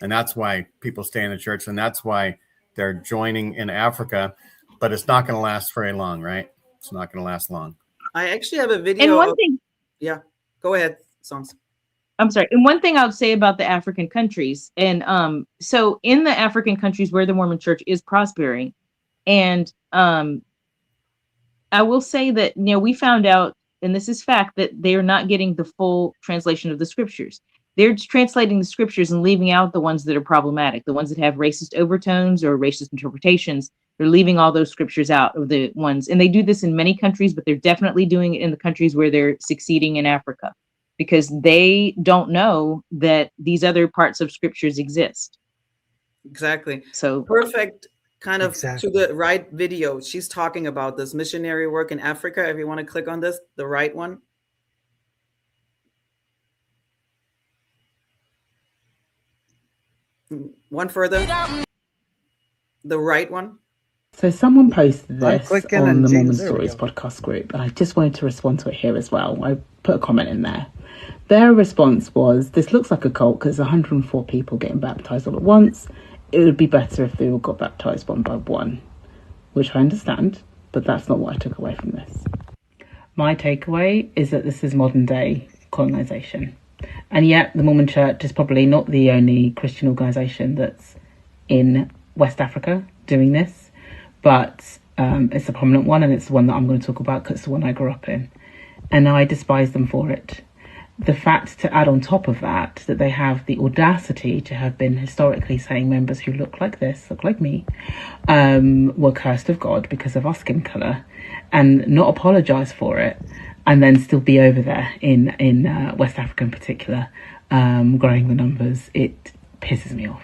D: And that's why people stay in the church, and that's why they're joining in Africa. But it's not going to last very long, right? It's not going to last long.
C: I actually have a video.
B: And one thing,
C: go ahead, Songs.
B: I'm sorry. And one thing I would say about the African countries, and so in the African countries where the Mormon church is prospering, and I will say that, you know, we found out, and this is fact, that they are not getting the full translation of the scriptures. They're translating the scriptures and leaving out the ones that are problematic, the ones that have racist overtones or racist interpretations. They're leaving all those scriptures out of the ones. And they do this in many countries, but they're definitely doing it in the countries where they're succeeding in Africa, because they don't know that these other parts of scriptures exist.
C: Exactly.
B: So
C: perfect kind of to the right video. She's talking about this missionary work in Africa. If you want to click on this, the right one. One further. The right one.
H: So someone posted this on the Mormon
A: there we
H: Stories
A: go.
H: podcast group, and I just wanted to respond to it here as well. I put a comment in there. Their response was, this looks like a cult because 104 people getting baptized all at once. It would be better if they all got baptized one by one, which I understand, but that's not what I took away from this. My takeaway is that this is modern day colonization. And yet the Mormon Church is probably not the only Christian organisation that's in West Africa doing this, but it's a prominent one, and it's the one that I'm going to talk about because it's the one I grew up in. And I despise them for it. the fact, to add on top of that they have the audacity to have been historically saying members who look like this, look like me, were cursed of God because of our skin colour, and not apologise for it, and then still be over there in West Africa in particular, growing the numbers, it pisses me off.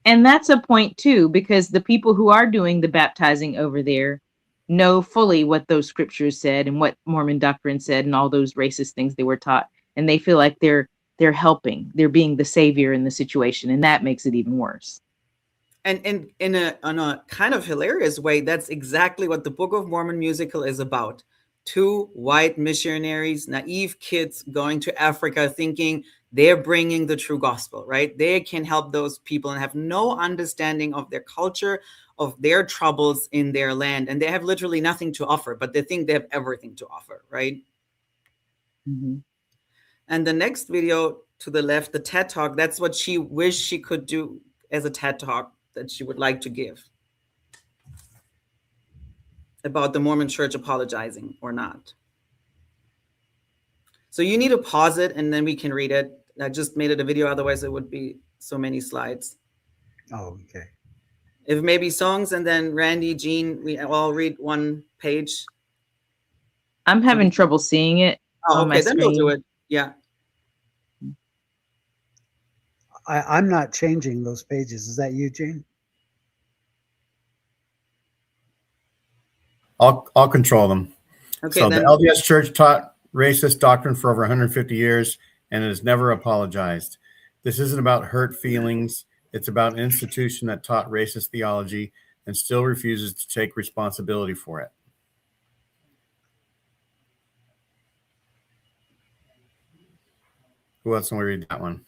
B: And that's a point too, because the people who are doing the baptizing over there know fully what those scriptures said and what Mormon doctrine said and all those racist things they were taught. And they feel like they're helping, they're being the savior in the situation. And that makes it even worse.
C: And in a kind of hilarious way, that's exactly what the Book of Mormon musical is about. Two white missionaries, naive kids going to Africa thinking they're bringing the true gospel, right? They can help those people and have no understanding of their culture, of their troubles in their land. And they have literally nothing to offer, but they think they have everything to offer, right?
B: Mm-hmm.
C: And the next video to the left, the TED Talk, that's what she wished she could do as a TED Talk that she would like to give about the Mormon Church apologizing or not. So you need to pause it and then we can read it. I just made it a video, otherwise it would be so many slides.
A: Oh, okay.
C: If maybe songs and then Randy, Jean, we all read one page.
B: I'm having trouble seeing it.
C: Oh,
B: on my
C: okay, then we'll do
B: screen.
C: it. Yeah.
A: I'm not changing those pages. Is that you, Gene?
D: I'll control them.
C: Okay,
D: So
C: then
D: the LDS Church taught racist doctrine for over 150 years and has never apologized. This isn't about hurt feelings. It's about an institution that taught racist theology and still refuses to take responsibility for it. Who else want to read that one?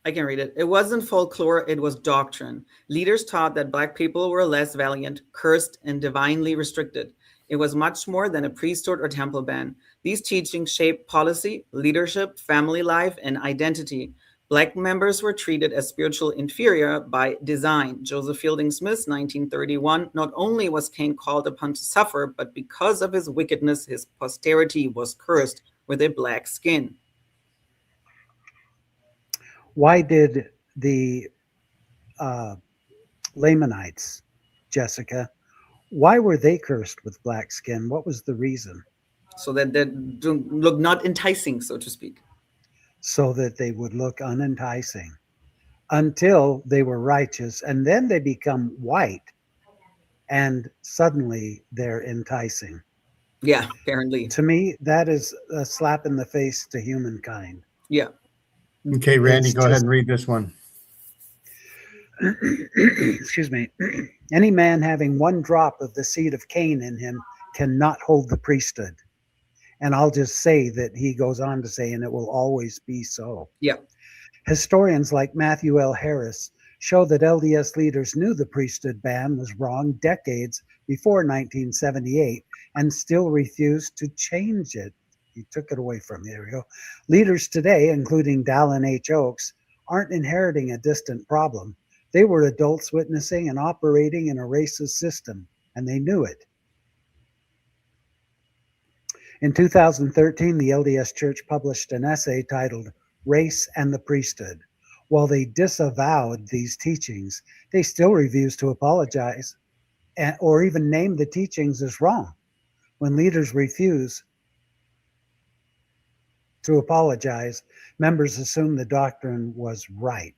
C: I can read it. It wasn't folklore, it was doctrine. Leaders taught that Black people were less valiant, cursed, and divinely restricted. It was much more than a priesthood or temple ban. These teachings shaped policy, leadership, family life, and identity. Black members were treated as spiritual inferior by design. Joseph Fielding Smith, 1931, not only was Cain called upon to suffer, but because of his wickedness, his posterity was cursed with a black skin.
A: Why did the Lamanites, Jessica, why were they cursed with black skin? What was the reason?
C: So that they don't look not enticing, so to speak.
A: So that they would look unenticing until they were righteous, and then they become white, and suddenly they're enticing.
C: Yeah, apparently.
A: To me, that is a slap in the face to humankind.
C: Yeah.
D: Okay, Randy,
A: It's
D: go ahead
A: just-
D: and read this one.
A: Excuse me. Any man having one drop of the seed of Cain in him cannot hold the priesthood. And I'll just say that he goes on to say, and it will always be so.
C: Yeah.
A: Historians like Matthew L. Harris show that LDS leaders knew the priesthood ban was wrong decades before 1978 and still refused to change it. He took it away from me. There we go. Leaders today, including Dallin H. Oaks, aren't inheriting a distant problem. They were adults witnessing and operating in a racist system, and they knew it. In 2013, the LDS Church published an essay titled Race and the Priesthood. While they disavowed these teachings, they still refused to apologize or even name the teachings as wrong. When leaders refuse to apologize, members assume the doctrine was right,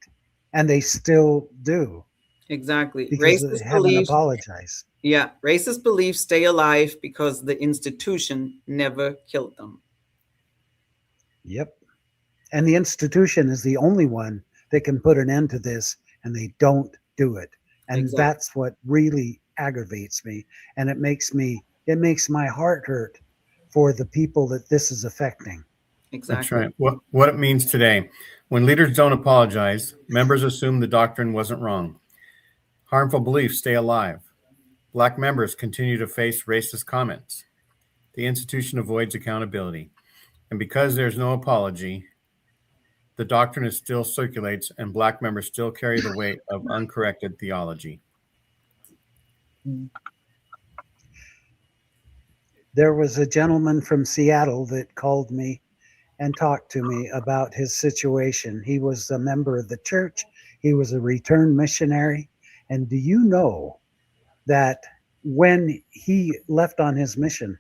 A: and they still do.
C: Exactly.
A: Because
C: Racist
A: they haven't
C: beliefs,
A: apologized.
C: yeah, racist beliefs stay alive because the institution never killed them.
A: Yep. And the institution is the only one that can put an end to this, and they don't do it. And
C: Exactly.
A: that's what really aggravates me. And it makes my heart hurt for the people that this is affecting.
C: Exactly.
D: That's right. What it means today. When leaders don't apologize, members assume the doctrine wasn't wrong. Harmful beliefs stay alive. Black members continue to face racist comments. The institution avoids accountability. And because there's no apology, the doctrine still circulates and Black members still carry the weight of uncorrected theology.
A: There was a gentleman from Seattle that called me and talked to me about his situation. He was a member of the church. He was a returned missionary. And do you know that when he left on his mission,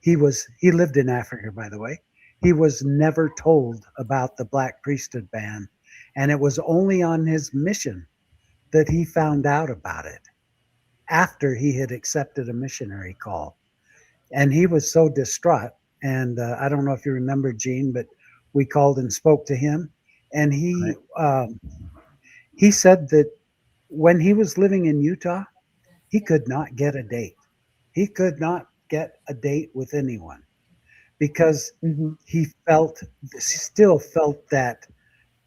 A: he lived in Africa, by the way. He was never told about the black priesthood ban, and it was only on his mission that he found out about it after he had accepted a missionary call. And he was so distraught. And I don't know if you remember, Gene, but we called and spoke to him, and he said that when he was living in Utah, he could not get a date. He could not get a date with anyone because
B: Mhm.
A: he still felt that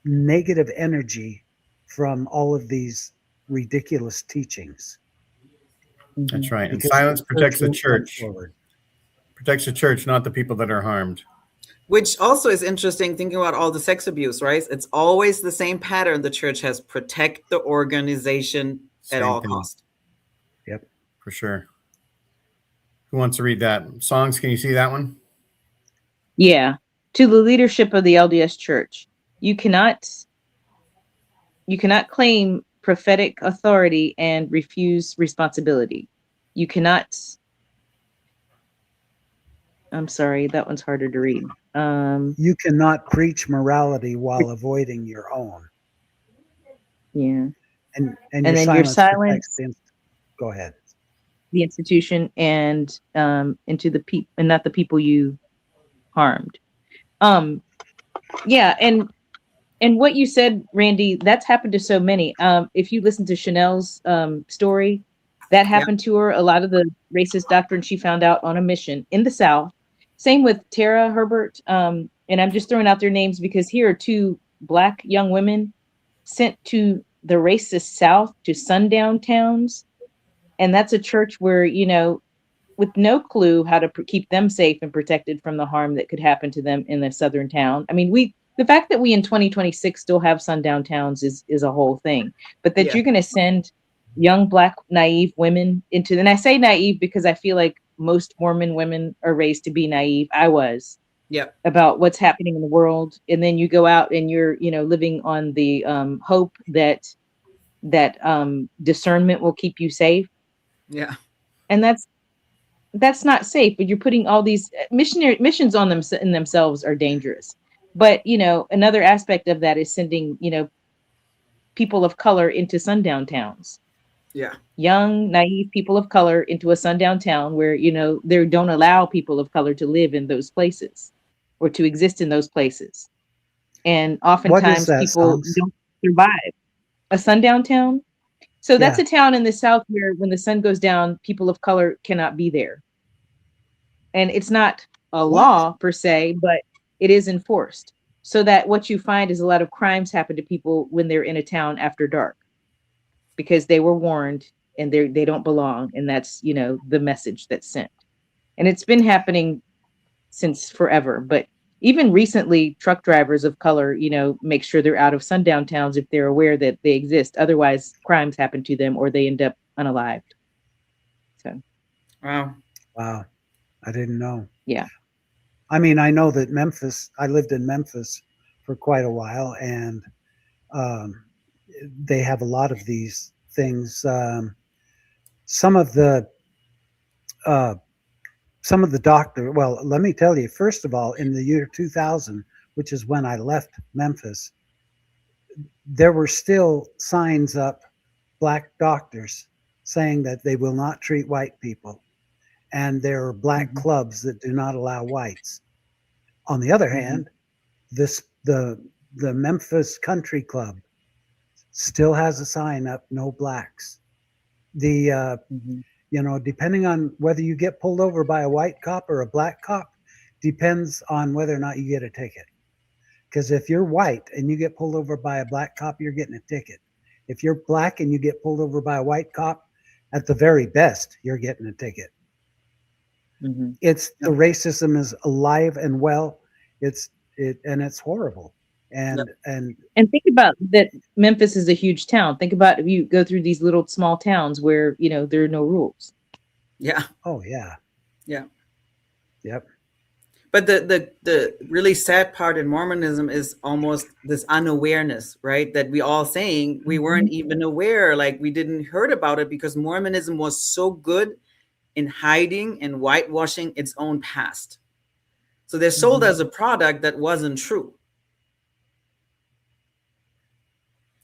A: negative energy from all of these ridiculous teachings.
D: That's right. And
A: Because
D: silence protects the
A: won't come
D: church.
A: forward.
D: Protects the church, not the people that are harmed.
C: Which also is interesting thinking about all the sex abuse, right? It's always the same pattern the church has: protect the organization at
D: Same
C: all
D: thing.
C: cost.
A: Yep.
D: For sure. Who wants to read that? Songs, can you see that one?
B: Yeah. To the leadership of the LDS Church, you cannot claim prophetic authority and refuse responsibility. You cannot. I'm sorry, that one's harder to read.
A: You cannot preach morality while avoiding your own.
B: Yeah.
A: And
B: And
A: your
B: then your
A: silence protects
B: silence
A: go ahead.
B: the institution and into the people and not the people you harmed. Yeah, and what you said, Randy, that's happened to so many. If you listen to Chanel's story, that
C: Yeah.
B: happened to her. A lot of the racist doctrine she found out on a mission in the South. Same with Tara Herbert. And I'm just throwing out their names because here are two Black young women sent to the racist South, to sundown towns. And that's a church where, with no clue how to keep them safe and protected from the harm that could happen to them in the southern town. I mean, the fact that we in 2026 still have sundown towns is a whole thing. But that
C: Yeah.
B: you're going to send young Black naive women into, and I say naive because I feel like most Mormon women are raised to be naive. I was.
C: Yep.
B: About what's happening in the world, and then you go out and you're living on the hope that discernment will keep you safe,
C: Yeah.
B: and that's not safe. But you're putting all these missions on them in themselves are dangerous. But another aspect of that is sending people of color into sundown towns.
C: Yeah.
B: Young, naive people of color into a sundown town where they don't allow people of color to live in those places or to exist in those places. And oftentimes
A: that,
B: people
A: Songs?
B: don't survive. A sundown town? So that's
A: Yeah.
B: a town in the South where when the sun goes down, people of color cannot be there. And it's not a law per se, but it is enforced. So that what you find is a lot of crimes happen to people when they're in a town after dark because they were warned and they don't belong. And that's, the message that's sent. And it's been happening since forever. But even recently, truck drivers of color, make sure they're out of sundown towns if they're aware that they exist. Otherwise, crimes happen to them or they end up unalived. So,
C: Wow.
A: Wow. I didn't know.
B: yeah.
A: I mean, I know that I lived in Memphis for quite a while, and they have a lot of these things. Some of the doctor, well, let me tell you, first of all, in the year 2000, which is when I left Memphis, there were still signs up, Black doctors saying that they will not treat white people. And there are Black clubs that do not allow whites. On the other hand, the Memphis Country Club still has a sign up, no blacks. The depending on whether you get pulled over by a white cop or a black cop, depends on whether or not you get a ticket. Because if you're white and you get pulled over by a black cop, you're getting a ticket. If you're Black and you get pulled over by a white cop, at the very best, you're getting a ticket. It's the racism is alive and well. It's horrible. And
B: think about that. Memphis is a huge town. Think about if you go through these little small towns where there are no rules.
C: Yeah.
A: Oh yeah.
C: Yeah.
A: Yep.
C: But the really sad part in Mormonism is almost this unawareness, right? That we all saying we weren't even aware, like we didn't heard about it because Mormonism was so good in hiding and whitewashing its own past. So they're sold as a product that wasn't true.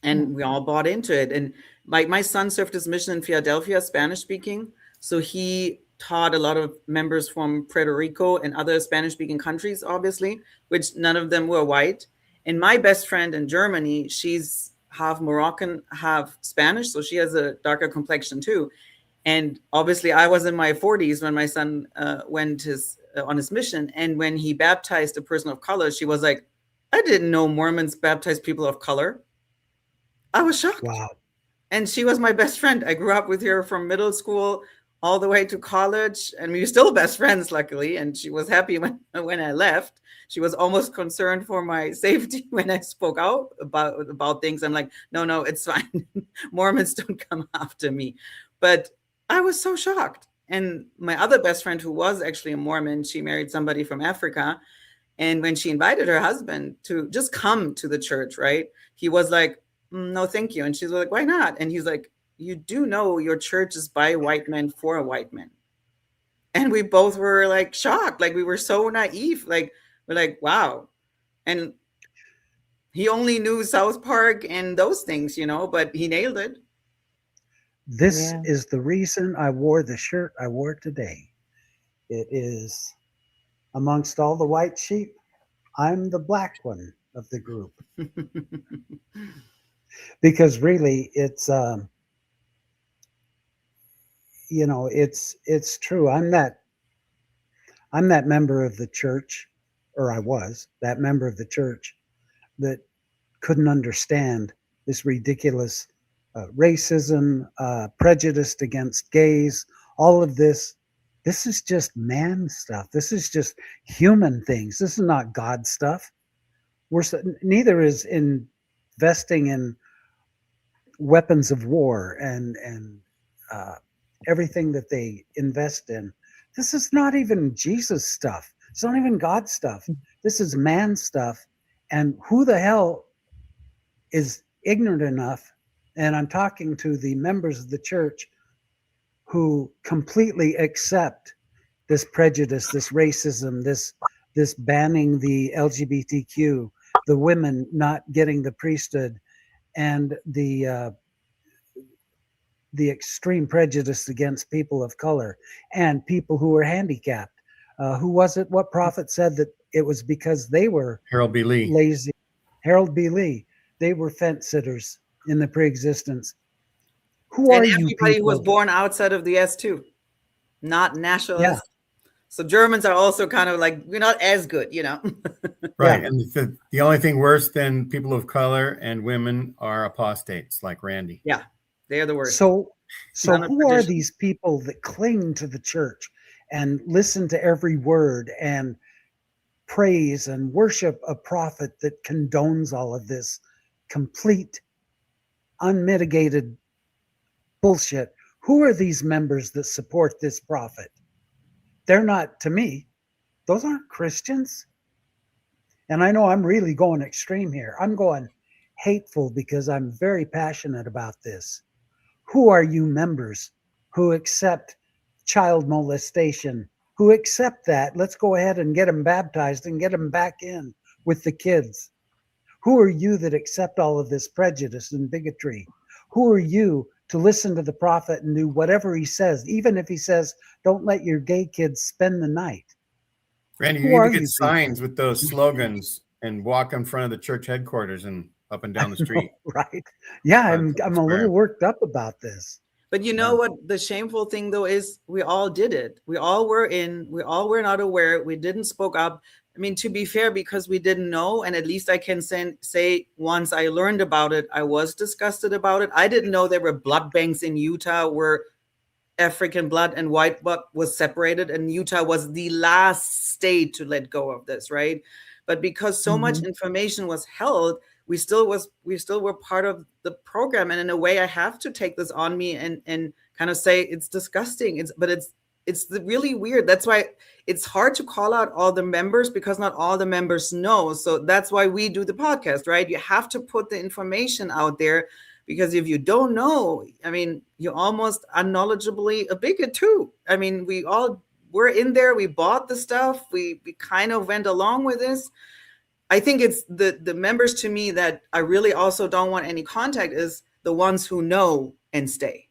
C: And we all bought into it. And my son served his mission in Philadelphia, Spanish speaking. So he taught a lot of members from Puerto Rico and other Spanish speaking countries, obviously, which none of them were white. And my best friend in Germany, she's half Moroccan, half Spanish. So she has a darker complexion too. And obviously I was in my 40s when my son went on his mission. And when he baptized a person of color, she was like, I didn't know Mormons baptize people of color. I was shocked.
A: Wow.
C: And she was my best friend. I grew up with her from middle school all the way to college, and we were still best friends, luckily. And she was happy when I left. She was almost concerned for my safety when I spoke out about things. I'm like, no, it's fine. Mormons don't come after me. But I was so shocked. And my other best friend, who was actually a Mormon, she married somebody from Africa. And when she invited her husband to just come to the church, right? He was like, no, thank you. And she's like, why not? And he's like, you do know your church is by white men for white men. And we both were like shocked. Like we were so naive. Like we're like, wow. And he only knew South Park and those things, but he nailed it.
A: This is the reason I wore the shirt I wore today. It is amongst all the white sheep, I'm the black one of the group. Because really it's it's true. I'm that member of the church, or I was that member of the church that couldn't understand this ridiculous racism, prejudice against gays, all of this. This is just man stuff. This is just human things. This is not God stuff. Neither is investing in weapons of war and everything that they invest in. This is not even Jesus stuff. It's not even God stuff. This is man stuff. And who the hell is ignorant enough? And I'm talking to the members of the church who completely accept this prejudice, this racism, this banning the LGBTQ, the women not getting the priesthood, and the extreme prejudice against people of color and people who were handicapped. Who was it? What prophet said that it was because they were
D: Harold B. Lee.
A: Lazy. Harold B. Lee. They were fence sitters in the pre-existence. Who
C: and
A: are you
C: everybody
A: people?
C: who was born outside of the S2, not nationalist.
A: Yeah.
C: So Germans are also kind of like, we're not as good,
D: Right.
A: Yeah.
D: And the only thing worse than people of color and women are apostates like Randy.
C: Yeah, they're the worst.
A: So
C: Not a
A: who are
C: tradition.
A: these people that cling to the church and listen to every word and praise and worship a prophet that condones all of this complete, unmitigated bullshit? Who are these members that support this prophet? They're not, to me, those aren't Christians. And I know I'm really going extreme here. I'm going hateful because I'm very passionate about this. Who are you members who accept child molestation, who accept that? Let's go ahead and get them baptized and get them back in with the kids. Who are you that accept all of this prejudice and bigotry? Who are you to listen to the prophet and do whatever he says, even if he says, don't let your gay kids spend the night?
D: Randy,
A: Who
D: you
A: are
D: need to
A: you
D: get signs with those slogans and walk in front of the church headquarters and up and down the street.
A: Right? Yeah,
D: Front
A: I'm a
D: square.
A: little worked up about this.
C: But you know what the shameful thing though is, we all did it. We all were not aware. We didn't spoke up. I mean, to be fair, because we didn't know, and at least I can say once I learned about it, I was disgusted about it. I didn't know there were blood banks in Utah where African blood and white blood was separated, and Utah was the last state to let go of this, right? But because so much information was held, we still were part of the program. And in a way, I have to take this on me and kind of say it's disgusting. But it's it's really weird. That's why it's hard to call out all the members, because not all the members know. So that's why we do the podcast, right? You have to put the information out there, because if you don't know, I mean, you're almost unknowledgeably a bigot too. I mean, we're in there, we bought the stuff, we kind of went along with this. I think it's the members to me that I really also don't want any contact is the ones who know and stay.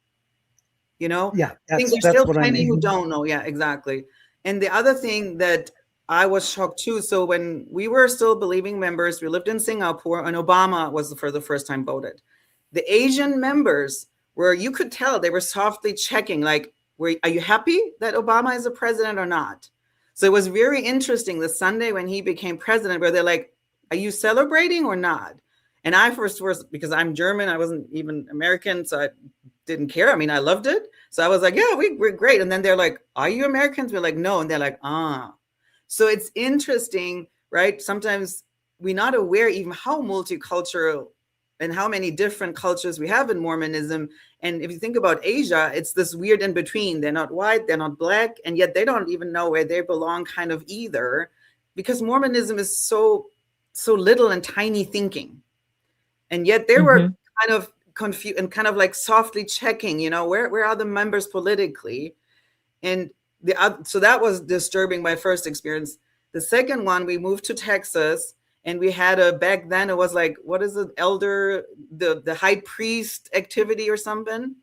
C: You know,
A: Yeah,
C: I think there's
A: that's
C: still
A: what I
C: plenty who
A: mean.
C: don't know. Yeah, exactly. And the other thing that I was shocked too. So when we were still believing members, we lived in Singapore, and Obama was for the first time voted. The Asian members were, you could tell they were softly checking, like, are you happy that Obama is a president or not? So it was very interesting the Sunday when he became president, where they're like, are you celebrating or not? And I first was, because I'm German, I wasn't even American, so I didn't care. I mean, I loved it. So I was like, yeah, we're great. And then they're like, are you Americans? We're like, no. And they're like, ah. So it's interesting, right? Sometimes we're not aware even how multicultural and how many different cultures we have in Mormonism. And if you think about Asia, it's this weird in between. They're not white, they're not black, and yet they don't even know where they belong kind of either, because Mormonism is so little and tiny thinking. And yet they were kind of confused and kind of like softly checking, you know, where are the members politically? And so that was disturbing, my first experience. The second one, we moved to Texas, and we had back then it was like, what is it, the high priest activity or something.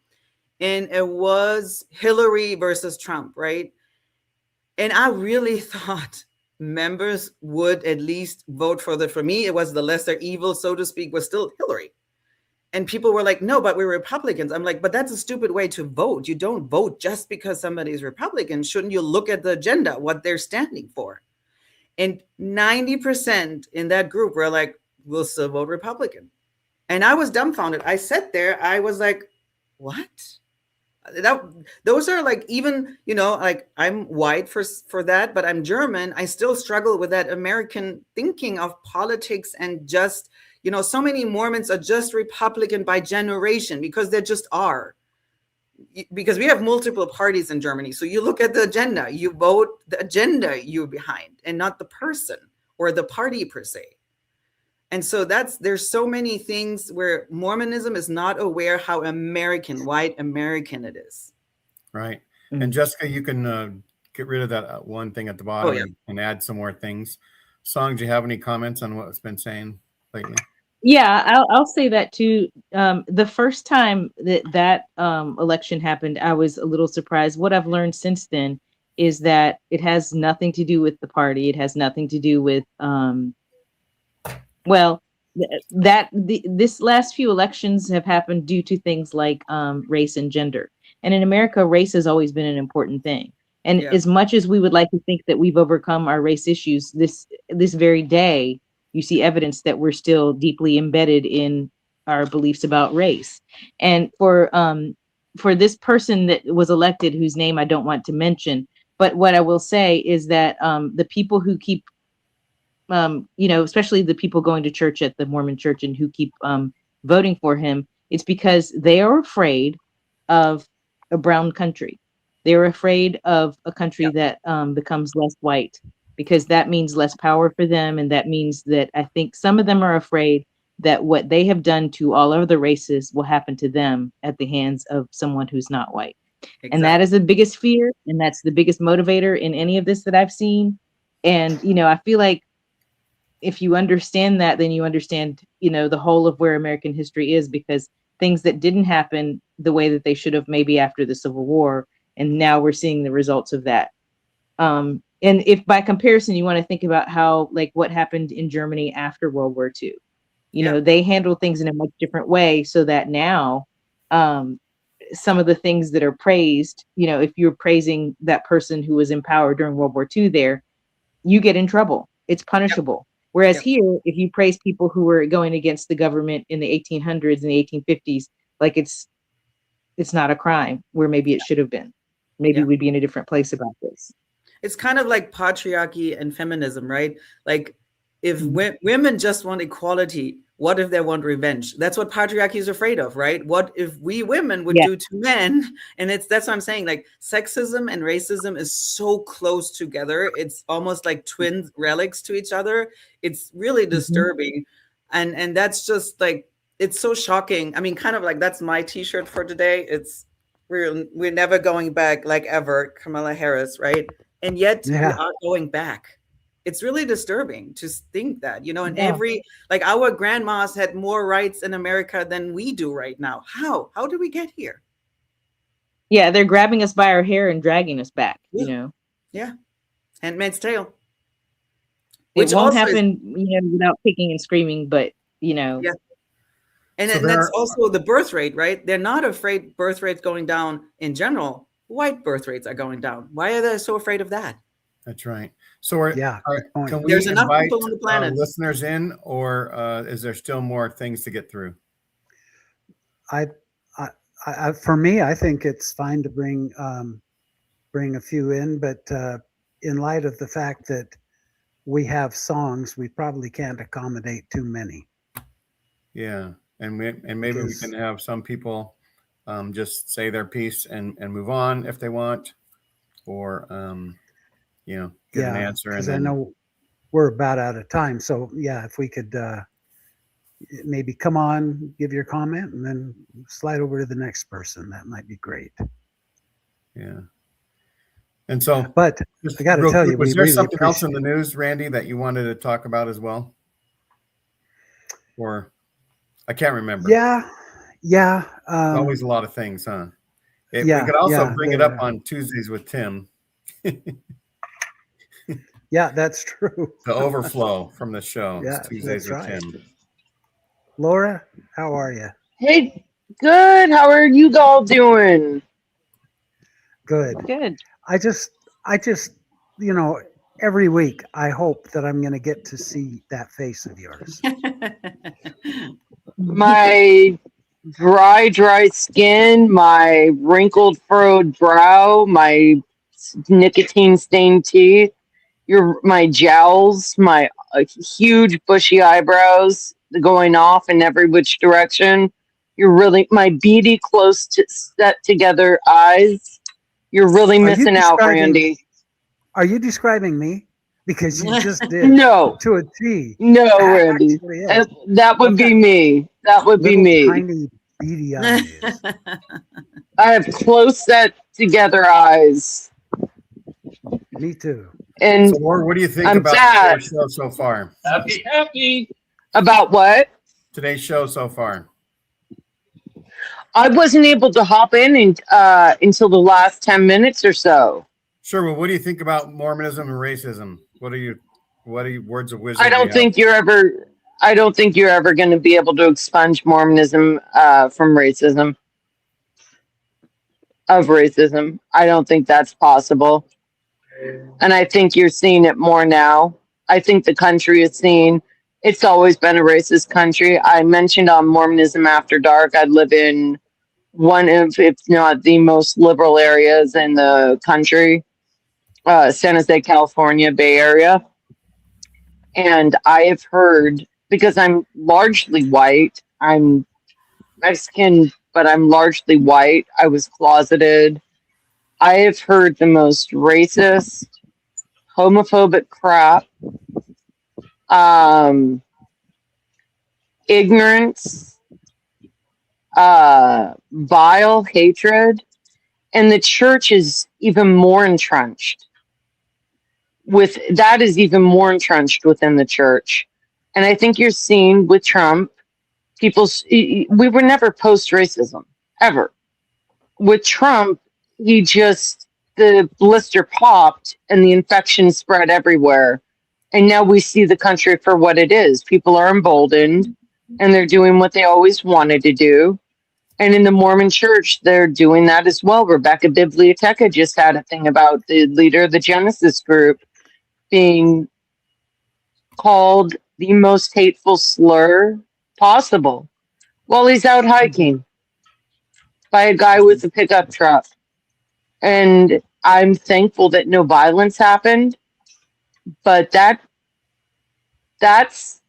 C: And it was Hillary versus Trump, right? And I really thought members would at least vote for me, it was the lesser evil, so to speak, was still Hillary. And people were like, no, but we're Republicans. I'm like, but that's a stupid way to vote. You don't vote just because somebody's Republican. Shouldn't you look at the agenda, what they're standing for? And 90% in that group were like, we'll still vote Republican. And I was dumbfounded. I sat there, I was like, what? Those are like, even, you know, like, I'm white for that, but I'm German. I still struggle with that American thinking of politics, and just, you know, so many Mormons are just Republican by generation, because they just are. Because we have multiple parties in Germany. So you look at the agenda, you vote the agenda you're behind, and not the person or the party per se. And so there's so many things where Mormonism is not aware how white American it is.
D: Right. And Jessica, you can get rid of that one thing at the bottom and add some more things. Song, do you have any comments on what's been saying lately?
B: Yeah, I'll say that too. The first time that election happened, I was a little surprised. What I've learned since then is that it has nothing to do with the party. It has nothing to do with this last few elections have happened due to things like race and gender. And in America, race has always been an important thing. And as much as we would like to think that we've overcome our race issues, this very day, you see evidence that we're still deeply embedded in our beliefs about race. And for this person that was elected, whose name I don't want to mention, but what I will say is that the people who keep especially the people going to church at the Mormon church and who keep voting for him, it's because they are afraid of a brown country. They're afraid of a country that becomes less white, because that means less power for them. And that means that I think some of them are afraid that what they have done to all other races will happen to them at the hands of someone who's not white. Exactly. And that is the biggest fear. And that's the biggest motivator in any of this that I've seen. And, I feel like if you understand that, then you understand, the whole of where American history is, because things that didn't happen the way that they should have, maybe after the Civil War, and now we're seeing the results of that. And if by comparison, you want to think about how, like, what happened in Germany after World War II, they handled things in a much different way, so that now some of the things that are praised, if you're praising that person who was in power during World War II there, you get in trouble. It's punishable. Whereas here, if you praise people who were going against the government in the 1800s and the 1850s, like it's not a crime, where maybe it should have been. Maybe we'd be in a different place about this.
C: It's kind of like patriarchy and feminism, right? Like, if women just want equality, What if they want revenge? That's what patriarchy is afraid of, right? What if we women would
B: Yeah.
C: do to men? And that's what I'm saying. Like sexism and racism is so close together. It's almost like twin relics to each other. It's really disturbing. And that's just like, it's so shocking. I mean, kind of like that's my t-shirt for today. It's we're never going back, like ever, Kamala Harris, right? And yet we
A: Yeah.
C: are going back. It's really disturbing to think that, you know, and
B: Yeah.
C: like our grandmas had more rights in America than we do right now. How did we get here?
B: Yeah, they're grabbing us by our hair and dragging us back, you
C: Yeah.
B: know.
C: Yeah. Handmaid's Tale.
B: It won't
C: also is-
B: happen, you know, without kicking and screaming, but you know.
C: Yeah. And,
D: So
C: and that's also the birth rate, right? They're not afraid birth rates going down in general. White birth rates are going down. Why are they so afraid of that?
D: That's right. So
A: Yeah, good point.
D: can we
C: There's enough
D: invite
C: people on the planet.
D: listeners in, or is there still more things to get through?
A: For me, I think it's fine to bring a few in, but in light of the fact that we have songs, we probably can't accommodate too many.
D: Yeah, and maybe we can have some people just say their piece and move on if they want, or get an answer. And
A: Because I
D: then
A: know we're about out of time. So yeah, if we could maybe come on, give your comment, and then slide over to the next person, that might be great.
D: yeah. And so,
A: But
D: just
A: I got to
D: real
A: tell
D: quick,
A: you,
D: was
A: we
D: there
A: really
D: something else in
A: appreciate
D: the news, Randy, that you wanted to talk about as well? Or I can't remember.
A: Yeah.
D: Always a lot of things, huh? We
A: yeah,
D: could also
A: yeah,
D: bring it up on Tuesdays with Tim.
A: Yeah, that's true.
D: The overflow from the show.
A: Yeah,
D: It's Tuesdays
A: that's
D: with
A: right.
D: Tim.
A: Laura, how are you?
I: Hey, good. How are you all doing?
A: Good.
B: Good.
A: I just, every week I hope that I'm going to get to see that face of yours.
I: My dry skin, my wrinkled, furrowed brow, my nicotine stained teeth, my jowls, my huge bushy eyebrows going off in every which direction. My beady, close to set together eyes. You're really missing out, Randy.
A: Are you describing me? Because you just did.
I: No.
A: To a T.
I: No, Randy.
A: Actually is.
I: That would be me. That would be
A: Little
I: me.
A: tiny beady eyes.
I: I have close set together eyes.
A: Me too.
I: And
D: So, Laura, what do you think
I: I'm
D: about
I: fat.
D: today's show so far?
I: Happy. About what?
D: Today's show so far.
I: I wasn't able to hop in until the last 10 minutes or so.
D: Sure. Well, what do you think about Mormonism and racism? What are your words of wisdom?
I: I don't think you're ever going to be able to expunge Mormonism from racism. I don't think that's possible. And I think you're seeing it more now. I think the country is seeing it's always been a racist country. I mentioned on Mormonism After Dark, I live in one of, if not the most liberal areas in the country, San Jose, California, Bay Area. And I have heard, because I'm largely white, I'm Mexican, but I'm largely white. I was closeted. I have heard the most racist, homophobic crap, ignorance, vile hatred, and the church is even more entrenched. Is even more entrenched within the church. And I think you're seeing with Trump, we were never post-racism, ever. With Trump, the blister popped and the infection spread everywhere. And now we see the country for what it is. People are emboldened and they're doing what they always wanted to do. And in the Mormon church, they're doing that as well. Rebecca Biblioteca just had a thing about the leader of the Genesis group being called the most hateful slur possible while he's out hiking by a guy with a pickup truck. And I'm thankful that no violence happened, but that's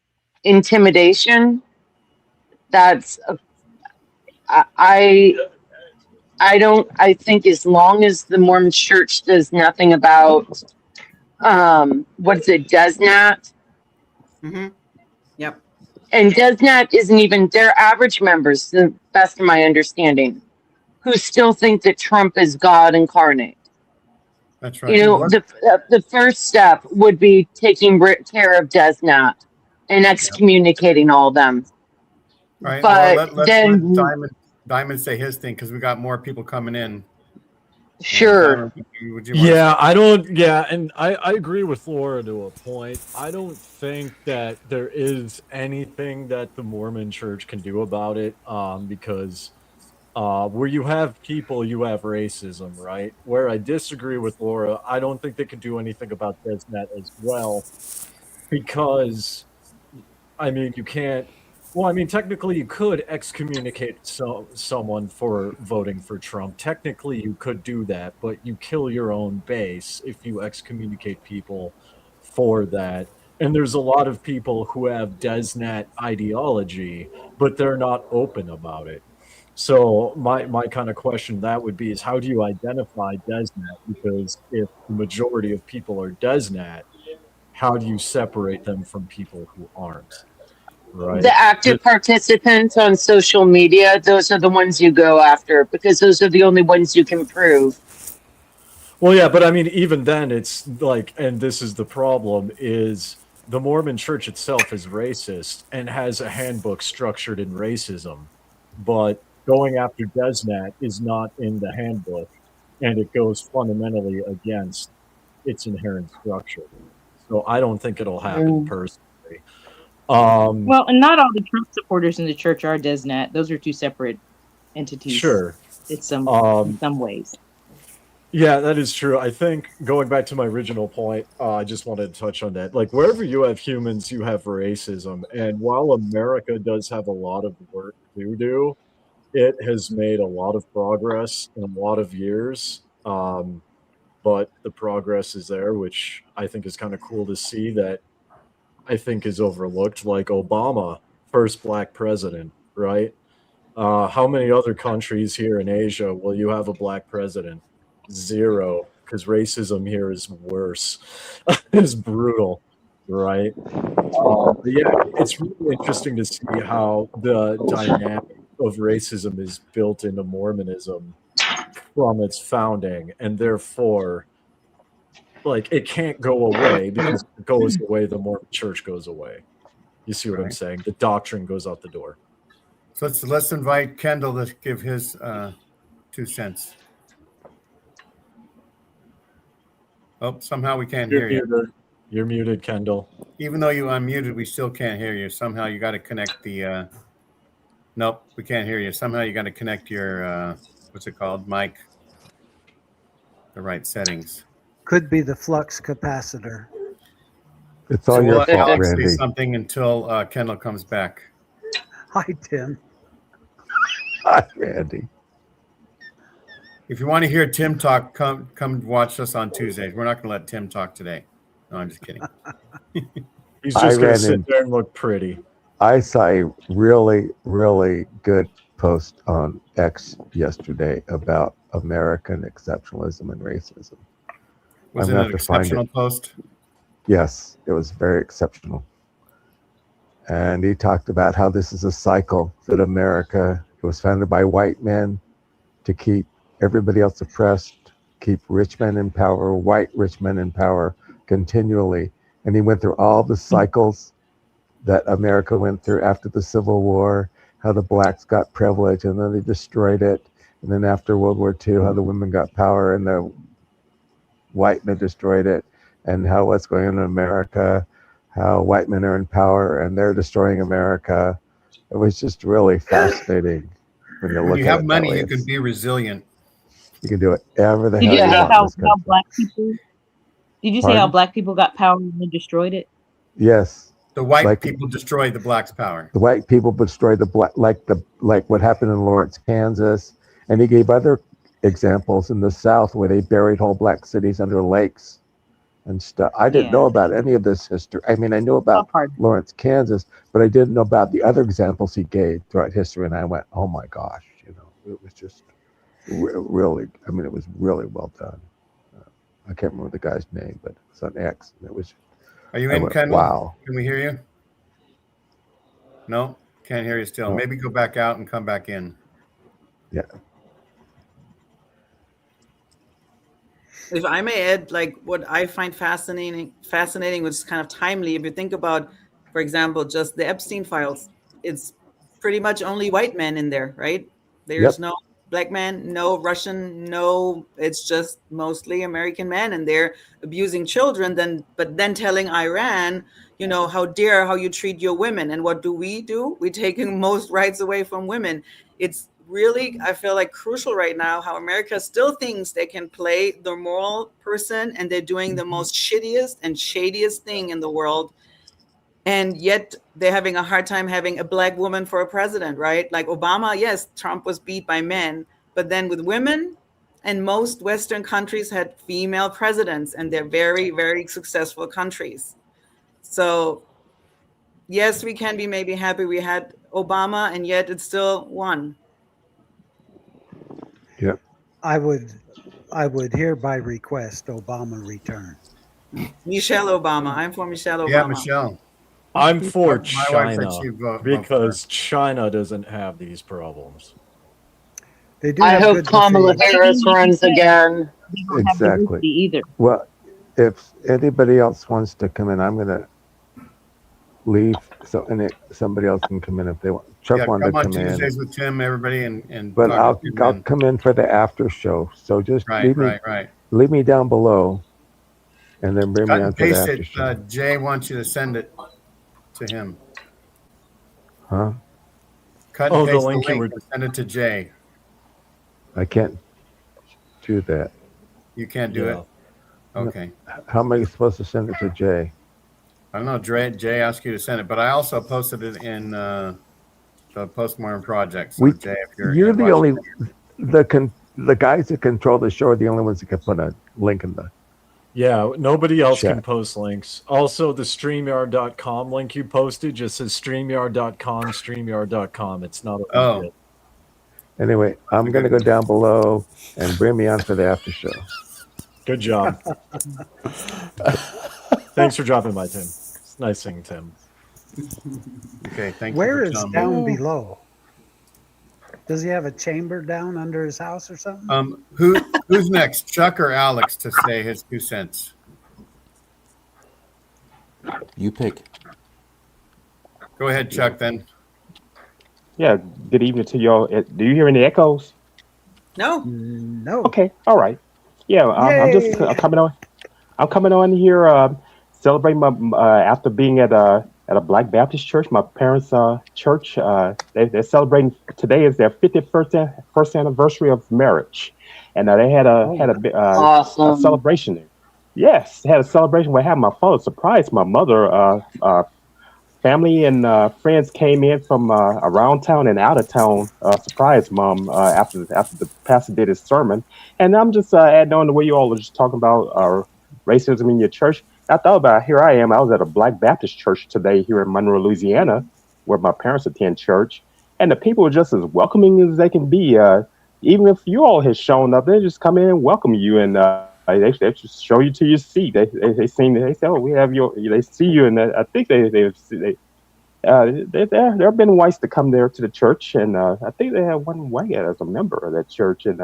I: intimidation That's I think as long as the Mormon Church does nothing about what is it, DesNat,
C: Mm-hmm. Yep.
I: and DesNat isn't even their average members, to the best of my understanding, who still think that Trump is God incarnate.
D: That's
I: You
D: right.
I: know, the first step would be taking care of DesNat and excommunicating all of them.
D: All right. Well,
I: But
D: let's let
I: then,
D: Diamond say his thing because we got more people coming in.
I: sure.
D: Diamond, would you want to
J: Yeah,
D: say?
J: I don't. Yeah, and I agree with Laura to a point. I don't think that there is anything that the Mormon Church can do about it, because where you have people, you have racism, right? Where I disagree with Laura, I don't think they can do anything about DesNet as well, because I mean, you can't. Well, I mean, technically, you could excommunicate someone for voting for Trump. Technically, you could do that, but you kill your own base if you excommunicate people for that. And there's a lot of people who have DesNat ideology, but they're not open about it. So my kind of question that would be is how do you identify DesNat? Because if the majority of people are DesNat, how do you separate them from people who aren't? Right.
I: The active participants on social media, those are the ones you go after because those are the only ones you can prove.
J: Well, yeah, but I mean, even then, it's like, and this is the problem: is the Mormon Church itself is racist and has a handbook structured in racism, but going after DesNat is not in the handbook, and it goes fundamentally against its inherent structure. So I don't think it'll happen personally.
B: Well, and not all the Trump supporters in the church are DesNat. Those are two separate entities.
J: Sure.
B: In some ways.
J: Yeah, that is true. I think going back to my original point, I just wanted to touch on that. Like wherever you have humans, you have racism. And while America does have a lot of work to do, it has made a lot of progress in a lot of years. But the progress is there, which I think is kind of cool to see that I think is overlooked, like Obama, first black president, right? How many other countries here in Asia will you have a black president? Zero, because racism here is worse. It's brutal, right? But yeah, it's really interesting to see how the dynamic of racism is built into Mormonism from its founding, and therefore, like, it can't go away because if it goes away, the Mormon Church goes away. You see what I'm saying? The doctrine goes out the door.
D: So let's invite Kendall to give his 2 cents. Oh, somehow we can't hear you.
J: You're muted, Kendall.
D: Even though you unmuted, we still can't hear you. Somehow you got to connect the. Nope, we can't hear you. Somehow you got to connect your what's it called, mic. The right settings.
A: Could be the flux capacitor.
K: It's all your fault,
D: Alex
K: Randy.
D: say something until Kendall comes back.
A: Hi, Tim.
K: Hi, Randy.
D: If you want to hear Tim talk, come watch us on Tuesdays. We're not going to let Tim talk today. No, I'm just kidding.
J: He's just going to sit there and look pretty.
K: I saw a really, really good post on X yesterday about American exceptionalism and racism.
D: Was it an exceptional post?
K: Yes, it was very exceptional. And he talked about how this is a cycle that America, it was founded by white men to keep everybody else oppressed, keep rich men in power, white rich men in power continually. And he went through all the cycles that America went through after the Civil War, how the blacks got privilege and then they destroyed it. And then after World War II, how the women got power and the white men destroyed it. And how what's going on in America, how white men are in power and they're destroying America. It was just really fascinating when you look at it.
D: When you have money, you can be resilient.
K: You can do whatever the hell
B: Did you
K: you
B: say
K: want.
B: how black people? Did you say how
K: Pardon?
B: black people got power and then destroyed it?
K: Yes.
D: The white people destroyed the blacks' power.
K: The white people destroyed the black, like what happened in Lawrence, Kansas, and he gave other examples in the South where they buried whole black cities under lakes, and stuff. I didn't know about any of this history. I mean, I knew about Lawrence, Kansas, but I didn't know about the other examples he gave throughout history. And I went, oh my gosh, it was just really, I mean, it was really well done. I can't remember the guy's name, but it's on X. And it was.
D: Are you in, Kendall?
K: Wow.
D: Can we hear you? No, can't hear you still. No. Maybe go back out and come back in.
K: Yeah.
C: If I may add, like what I find fascinating, which is kind of timely. If you think about, for example, just the Epstein files, it's pretty much only white men in there, right? There's no black man, no Russian, no. It's just mostly American men, and they're abusing children. But then telling Iran, how dare how you treat your women, and what do? We're taking most rights away from women. It's really, I feel like, crucial right now how America still thinks they can play the moral person, and they're doing the most shittiest and shadiest thing in the world. And yet they're having a hard time having a black woman for a president, right? Like Obama, yes, Trump was beat by men, but then with women, and most Western countries had female presidents, and they're very, very successful countries. So yes, we can be maybe happy we had Obama, and yet it's still won.
K: Yeah.
A: I would hereby request Obama return.
C: Michelle Obama. I'm for Michelle Obama.
D: Yeah, Michelle.
J: I'm for
D: My wife said
J: China
D: she'd vote
J: because China doesn't have these problems.
A: They do.
I: I hope Kamala Harris runs again.
K: Exactly.
B: Either.
K: Well, if anybody else wants to come in, I'm going to leave so somebody else can come in if they want. Chuck wanted to come in.
D: Tuesdays with Tim, everybody, and
K: but I'll come in for the after show. So just leave me down below, and then bring me on for the after show.
D: Jay wants you to send it to him.
K: Huh?
D: Cut and paste the link and send it to Jay.
K: I can't do that.
D: You can't do it? Okay.
K: How am I supposed to send it to Jay?
D: I don't know. Jay asked you to send it, but I also posted it in the Postmodern Project. So Jay, if
K: you're the only the guys that control the show are the only ones that can put a link in the.
J: Yeah, nobody else can post links. Also, the StreamYard.com link you posted just says StreamYard.com, StreamYard.com. It's not a bit.
K: Anyway, I'm going to go down below and bring me on for the after show.
J: Good job. Thanks for dropping by, Tim. It's nice seeing Tim.
D: Okay, thank you.
A: Where is down below? Does he have a chamber down under his house or something?
D: Who's next, Chuck or Alex, to say his 2 cents?
L: You pick.
D: Go ahead, Chuck, then.
M: Yeah, good evening to y'all. Do you hear any echoes?
C: No.
A: No.
M: Okay, all right. Yeah, I'm just coming on. I'm coming on here celebrating my after being at a Black Baptist church, my parents' church. They're celebrating today is their 51st anniversary of marriage, and they had a celebration there. Yes, they had a celebration where I had my father surprised my mother. Family and friends came in from around town and out of town, surprised mom after the pastor did his sermon. And I'm just adding on to what you all were just talking about racism in your church. I thought about here I am. I was at a Black Baptist church today here in Monroe, Louisiana, where my parents attend church, and the people were just as welcoming as they can be. Even if you all had shown up, they just come in and welcome you, and they just show you to your seat. They say, oh, we have your. They see you, and I think there have been whites to come there to the church, and I think they have one white as a member of that church, and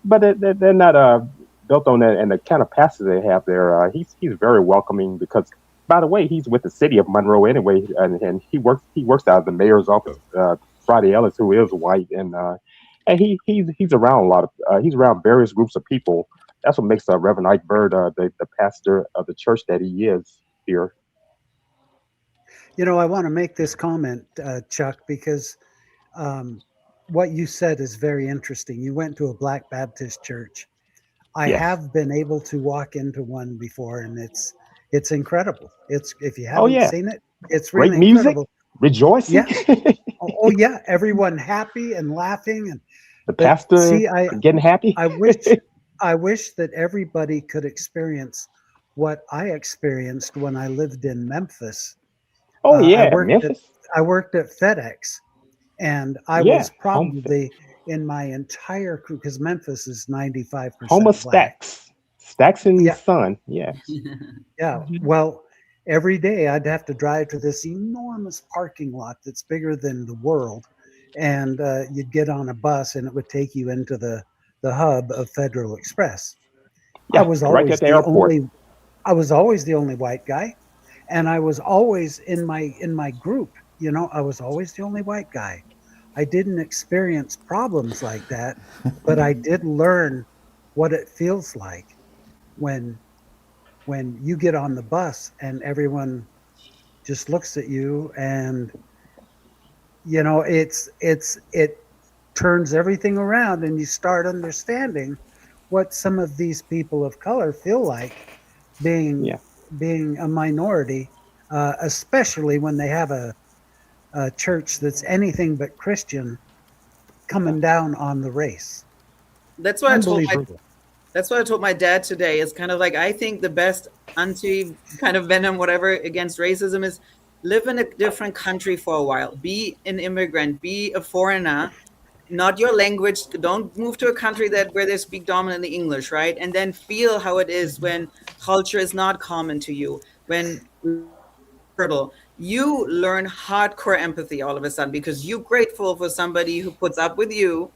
M: but they're not built on that, and the kind of pastor they have there. He's very welcoming because, by the way, he's with the city of Monroe anyway, and he works out of the mayor's office. Friday Ellis, who is white, and he's around a lot of he's around various groups of people. That's what makes Reverend Ike Bird the pastor of the church that he is here.
A: I want to make this comment, Chuck, because what you said is very interesting. You went to a Black Baptist church. I have been able to walk into one before, and it's incredible. It's if you haven't seen it, it's really
M: great music,
A: incredible.
M: Rejoicing.
A: Yeah. Oh yeah, everyone happy and laughing, and
M: the pastor getting happy.
A: I wish that everybody could experience what I experienced when I lived in Memphis.
M: Oh
A: I
M: yeah,
A: worked at
M: Memphis.
A: FedEx, and I
M: Yeah,
A: was
M: home
A: probably in my entire crew, because Memphis is
M: home of
A: 95% black.
M: Stacks, Stacks and
A: Yeah,
M: Son. Yeah,
A: yeah. Well, every day I'd have to drive to this enormous parking lot that's bigger than the world, and you'd get on a bus, and it would take you into the hub of Federal Express. I
M: yeah,
A: was
M: right at
A: always
M: the
A: the
M: airport.
A: only I was always the only white guy, and I was always in my group. I was always the only white guy. I didn't experience problems like that, but I did learn what it feels like when you get on the bus and everyone just looks at you, and it turns everything around, and you start understanding what some of these people of color feel like being
M: Yeah,
A: being a minority, especially when they have a church that's anything but Christian coming down on the race.
C: That's what I told my
A: Unbelievable.
C: That's what I told my dad today. It's kind of like, I think the best anti kind of venom, whatever, against racism is live in a different country for a while. Be an immigrant, be a foreigner, not your language. Don't move to a country that where they speak dominantly English, right? And then feel how it is when culture is not common to you, when hurdle, you learn hardcore empathy all of a sudden because you're grateful for somebody who puts up with you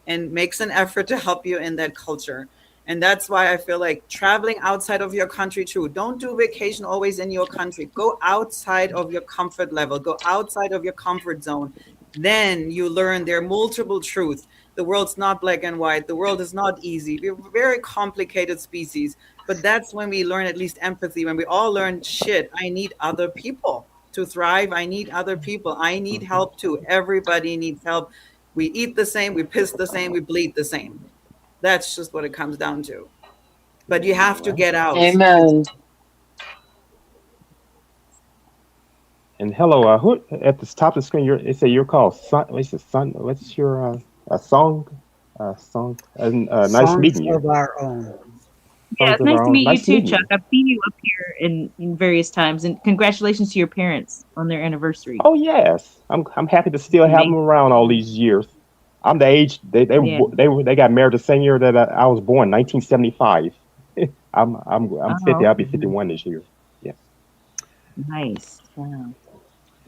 C: and makes an effort to help you in that culture. And that's why I feel like traveling outside of your country too. Don't do vacation always in your country. Go outside of your comfort level, go outside of your comfort zone. Then you learn there are multiple truths. The world's not black and white. The world is not easy. We're a very complicated species. But that's when we learn at least empathy, when we all learn, shit, I need other people to thrive. I need other people. I need help too. Everybody needs help. We eat the same, we piss the same, we bleed the same. That's just what it comes down to. But you have to get out.
I: Amen.
M: and hello, who at the top of the screen? It say you're called Son. What's your son? What's your a song? Song. Nice
A: Songs
M: meeting you.
A: of our own.
B: Yeah,
M: Songs
B: it's
M: of
B: nice
M: our
B: to
M: own.
B: meet you
M: Nice
B: too,
M: meeting
B: Chuck.
M: you.
B: I've seen you up here in various times, and congratulations to your parents on their anniversary.
M: Oh yes, I'm happy to still have them
B: Amazing.
M: around all these years. I'm the age
B: Yeah.
M: they got married the same year that I was born, 1975. I'm 50.
B: Oh,
M: I'll be
B: okay.
M: 51 this year. Yes.
B: Nice. Wow.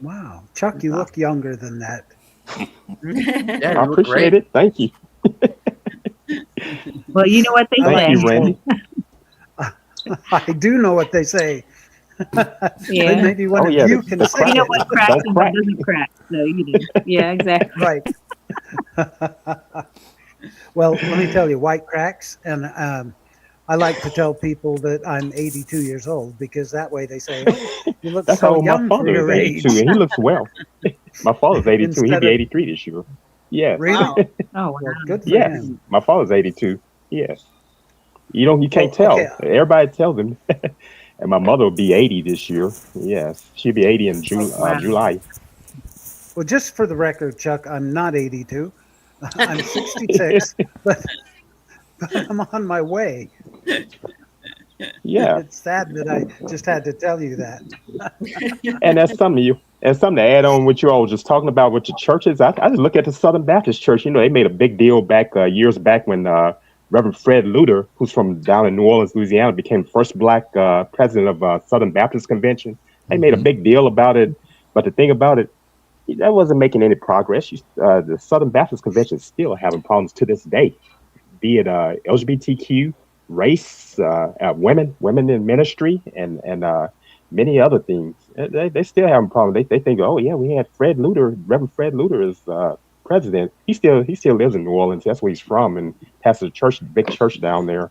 A: Wow, Chuck, you look younger than that.
M: I appreciate it. Thank you.
B: Well, you know what they
A: I like
M: Thank
B: say.
M: you,
A: to
M: Randy.
A: I do know what they say. But
B: Yeah.
A: maybe one
M: Oh
A: of
M: yeah,
A: you can
M: the
A: say
B: You know
A: it.
B: what cracks
M: don't
B: and what
M: crack.
B: doesn't crack. So you do. Yeah, exactly.
A: Right. Well, let me tell you, white cracks, and I like to tell people that I'm 82 years old, because that way they say, "Oh, you look
M: That's how
A: so
M: old my
A: young for
M: father is,
A: your
M: 82,
A: age,"
M: and he looks well. My father's 82. He'll
A: instead
M: be
A: of
M: 83 this year. Yes.
A: really.
C: Wow.
B: Oh,
A: Well,
B: wow.
A: good for
M: Yes.
A: him.
M: My father's 82. Yes. You can't
A: Well, okay.
M: tell. Everybody tells him. And my mother will be 80 this year. Yes. She'll be 80 in
B: Wow.
M: July.
A: Well, just for the record, Chuck, I'm not 82. I'm 66, but I'm on my way.
M: Yeah.
A: It's sad that I just had to tell you that.
M: And as something to add on what you all were just talking about with the churches, I just look at the Southern Baptist Church. They made a big deal back years back when Reverend Fred Luter, who's from down in New Orleans, Louisiana, became the first black president of Southern Baptist Convention. They made a big deal about it. But the thing about it, that wasn't making any progress. The Southern Baptist Convention is still having problems to this day, be it LGBTQ, race, women in ministry, and many other things. They still have a problem. They think, oh yeah, we had Fred Luter, Reverend Fred Luter as president. He still lives in New Orleans. That's where he's from, and has a church, big church down there.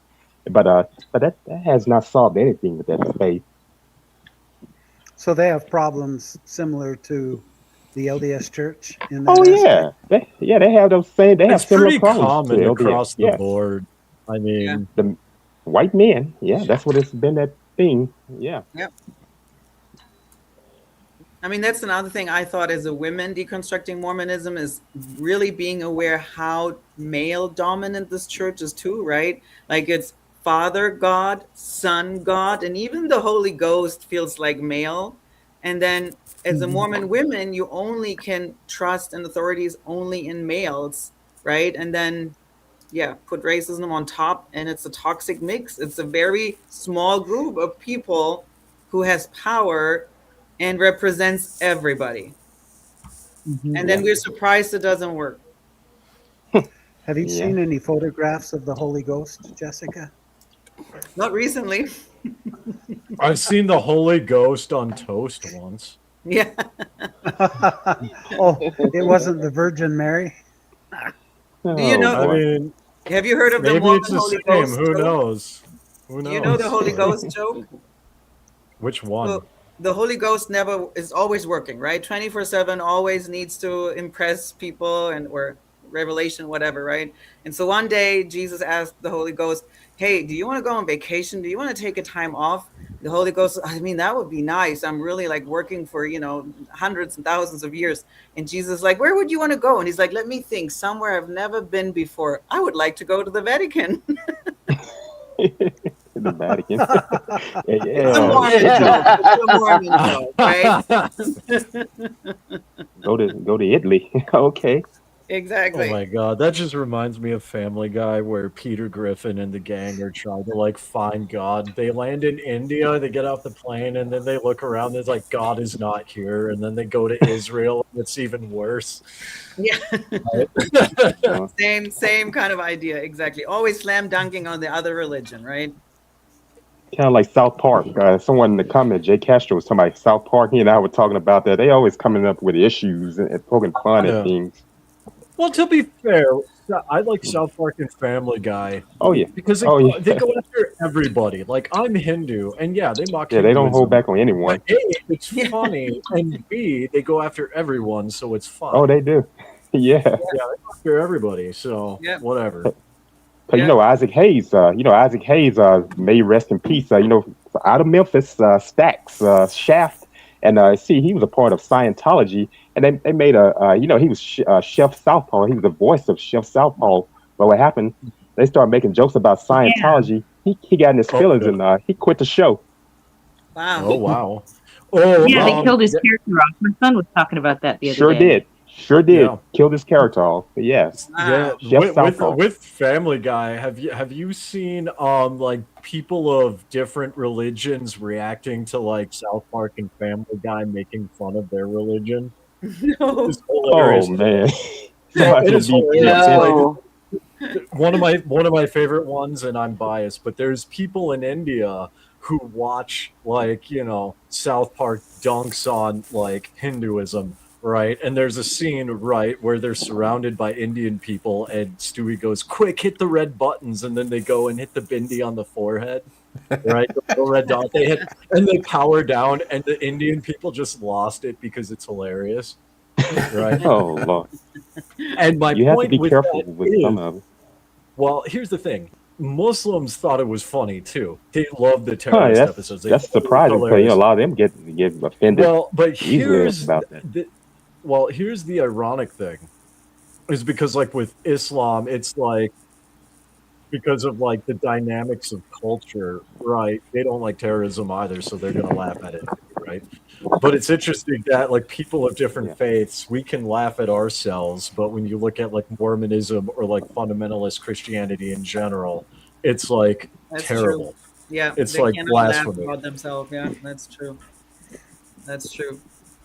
M: But that has not solved anything with that faith.
A: So they have problems similar to the LDS Church in that
M: Oh
A: aspect.
M: yeah, they have those same. They have
J: It's
M: similar
J: pretty
M: problems to
J: common
M: LDS.
J: across the
M: Yeah,
J: board. I
C: Yeah.
J: mean,
M: the white men. Yeah, that's what it's been, that thing. Yeah.
C: Yep. I mean, that's another thing I thought as a woman deconstructing Mormonism is really being aware how male dominant this church is too, right? Like it's Father God, Son God, and even the Holy Ghost feels like male. And then as a Mormon women, you only can trust in authorities only in males, right? And then put racism on top, and it's a toxic mix. It's a very small group of people who has power and represents everybody. And then we're surprised it doesn't work.
A: Have you seen any photographs of the Holy Ghost, Jessica?
C: Not recently.
J: I've seen the Holy Ghost on toast once.
C: Yeah.
A: Oh, it wasn't the Virgin Mary?
C: Do you know?
J: I mean,
C: have you heard of the
J: maybe
C: Mormon
J: it's the
C: Holy
J: same.
C: Ghost
J: Who
C: joke?
J: knows? Who
C: Do you know the
J: knows?
C: Holy Ghost joke?
J: Which one?
C: Well, the Holy Ghost never is always working, right? 24/7, always needs to impress people and or revelation, whatever, right? And so one day Jesus asked the Holy Ghost, "Hey, do you want to go on vacation? Do you want to take a time off?" The Holy Ghost, I mean, that would be nice. I'm really like working for, hundreds and thousands of years. And Jesus like, "Where would you want to go?" And he's like, "Let me think. Somewhere I've never been before. I would like to go to the Vatican."
M: The Vatican.
C: It's a Mormon joke. It's a Mormon joke, right?
M: Go to Italy. Okay.
C: Exactly.
J: Oh my god, that just reminds me of Family Guy, where Peter Griffin and the gang are trying to like find God. They land in India, they get off the plane, and then they look around. There's like, God is not here, and then they go to Israel. And it's even worse.
C: Yeah. Same kind of idea. Exactly. Always slam dunking on the other religion, right?
M: Kind of like South Park. Someone in the comment, Jay Castro, was talking about South Park. He and I were talking about that. They always coming up with issues and poking fun at things.
J: Well, to be fair, I like South Park and Family Guy.
M: Oh yeah,
J: because they go after everybody. Like, I'm Hindu, and they mock.
M: Yeah, they don't hold back on anyone.
J: But A, it's funny, and B, they go after everyone, so it's fun.
M: Oh, they do. Yeah.
J: Yeah, they go after everybody. So whatever.
M: But Isaac Hayes, may rest in peace. Out of Memphis, Stax, Shaft, and he was a part of Scientology, and they made he was Chef Southpaw. He was the voice of Chef Southpaw. But what happened? They started making jokes about Scientology. He got in his feelings and he quit the show.
C: Wow.
J: Oh wow. Oh
B: yeah, they killed his character off. My son was talking about that the other day.
M: Sure did. Killed his character off. But yes.
J: Yeah. With Family Guy, have you seen like people of different religions reacting to like South Park and Family Guy making fun of their religion?
C: No.
M: Oh man.
J: It is hilarious.
I: No.
J: One of my favorite ones, and I'm biased, but there's people in India who watch South Park dunks on like Hinduism. Right, and there's a scene where they're surrounded by Indian people, and Stewie goes, "Quick, hit the red buttons!" And then they go and hit the bindi on the forehead, right? The little red dot they hit, and they power down, and the Indian people just lost it because it's hilarious, right?
M: Oh Lord!
J: And my
M: you have to
J: point
M: be
J: with
M: careful
J: that
M: with some of it.
J: Well, here's the thing. Muslims thought it was funny too. They loved the terrorist episodes.
M: That's surprising because a lot of them get offended.
J: Well, but here's
M: about that.
J: Here's the ironic thing, is because like with Islam, it's like because of like the dynamics of culture, right? They don't like terrorism either, so they're gonna laugh at it, right? But it's interesting that like people of different faiths, we can laugh at ourselves, but when you look at like Mormonism or like fundamentalist Christianity in general, it's like terrible.
C: True. Yeah,
J: it's
C: they
J: like
C: cannot laugh
J: blasphemy
C: about themselves. Yeah, that's true. That's true.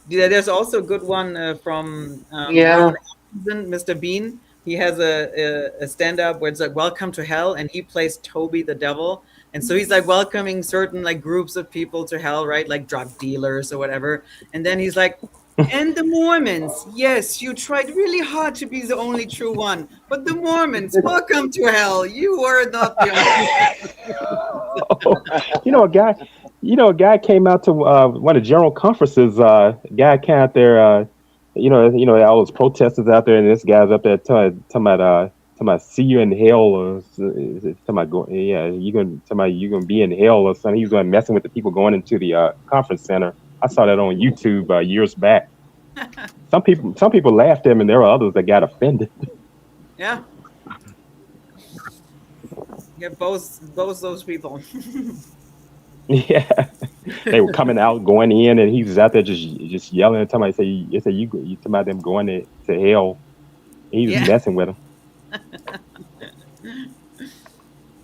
C: Yeah, there's also a good one from Mr. Bean. He has a stand-up where it's like "Welcome to Hell," and he plays Toby the devil, and so he's like welcoming certain like groups of people to hell, right? Like drug dealers or whatever. And then he's like, "And the Mormons, yes, you tried really hard to be the only true one, but the Mormons, welcome to hell. You are not the only."
M: A guy came out to one of the general conferences. A guy came out there. All those protesters out there, and this guy's up there talking about see you in hell, or talking about you're gonna be in hell or something. He was going messing with the people going into the conference center. I saw that on YouTube years back. Some people laughed at him, and there were others that got offended.
C: Yeah. Yeah, both those people.
M: Yeah, they were coming out, going in, and he was out there just yelling at somebody. Say you talking about them going to hell. He was
C: Yeah.
M: messing with them.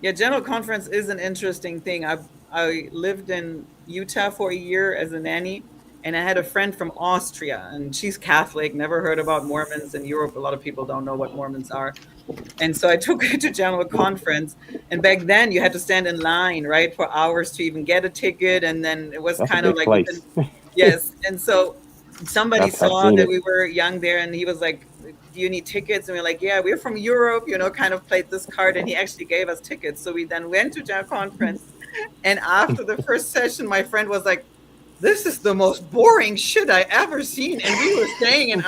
C: Yeah, General Conference is an interesting thing. I lived in Utah for a year as a nanny, and I had a friend from Austria, and she's Catholic, never heard about Mormons in Europe. A lot of people don't know what Mormons are. And so I took her to General Conference, and back then you had to stand in line, right, for hours to even get a ticket, and then it was
M: That's a
C: kind of
M: big
C: like you can,
M: place.
C: yes. And so somebody
M: I've
C: saw
M: seen
C: that
M: it.
C: we were young there, and he was like, "Do you need tickets?" And we are like, "Yeah, we're from Europe," kind of played this card, and he actually gave us tickets. So we then went to General Conference, and after the first session, my friend was like, "This is the most boring shit I ever seen," and we were staying an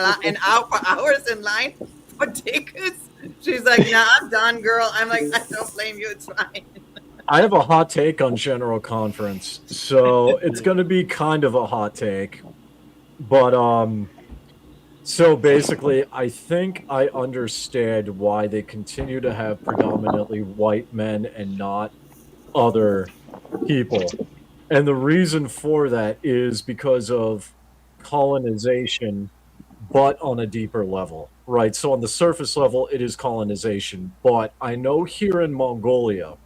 C: hour for hours in line for tickets. She's like, "Nah, I'm done, girl." I'm like, "I don't blame you. It's fine."
J: I have a hot take on General Conference, so it's going to be kind of a hot take, but so basically, I think I understand why they continue to have predominantly white men and not other people. And the reason for that is because of colonization, but on a deeper level, right? So on the surface level, it is colonization. But I know here in Mongolia,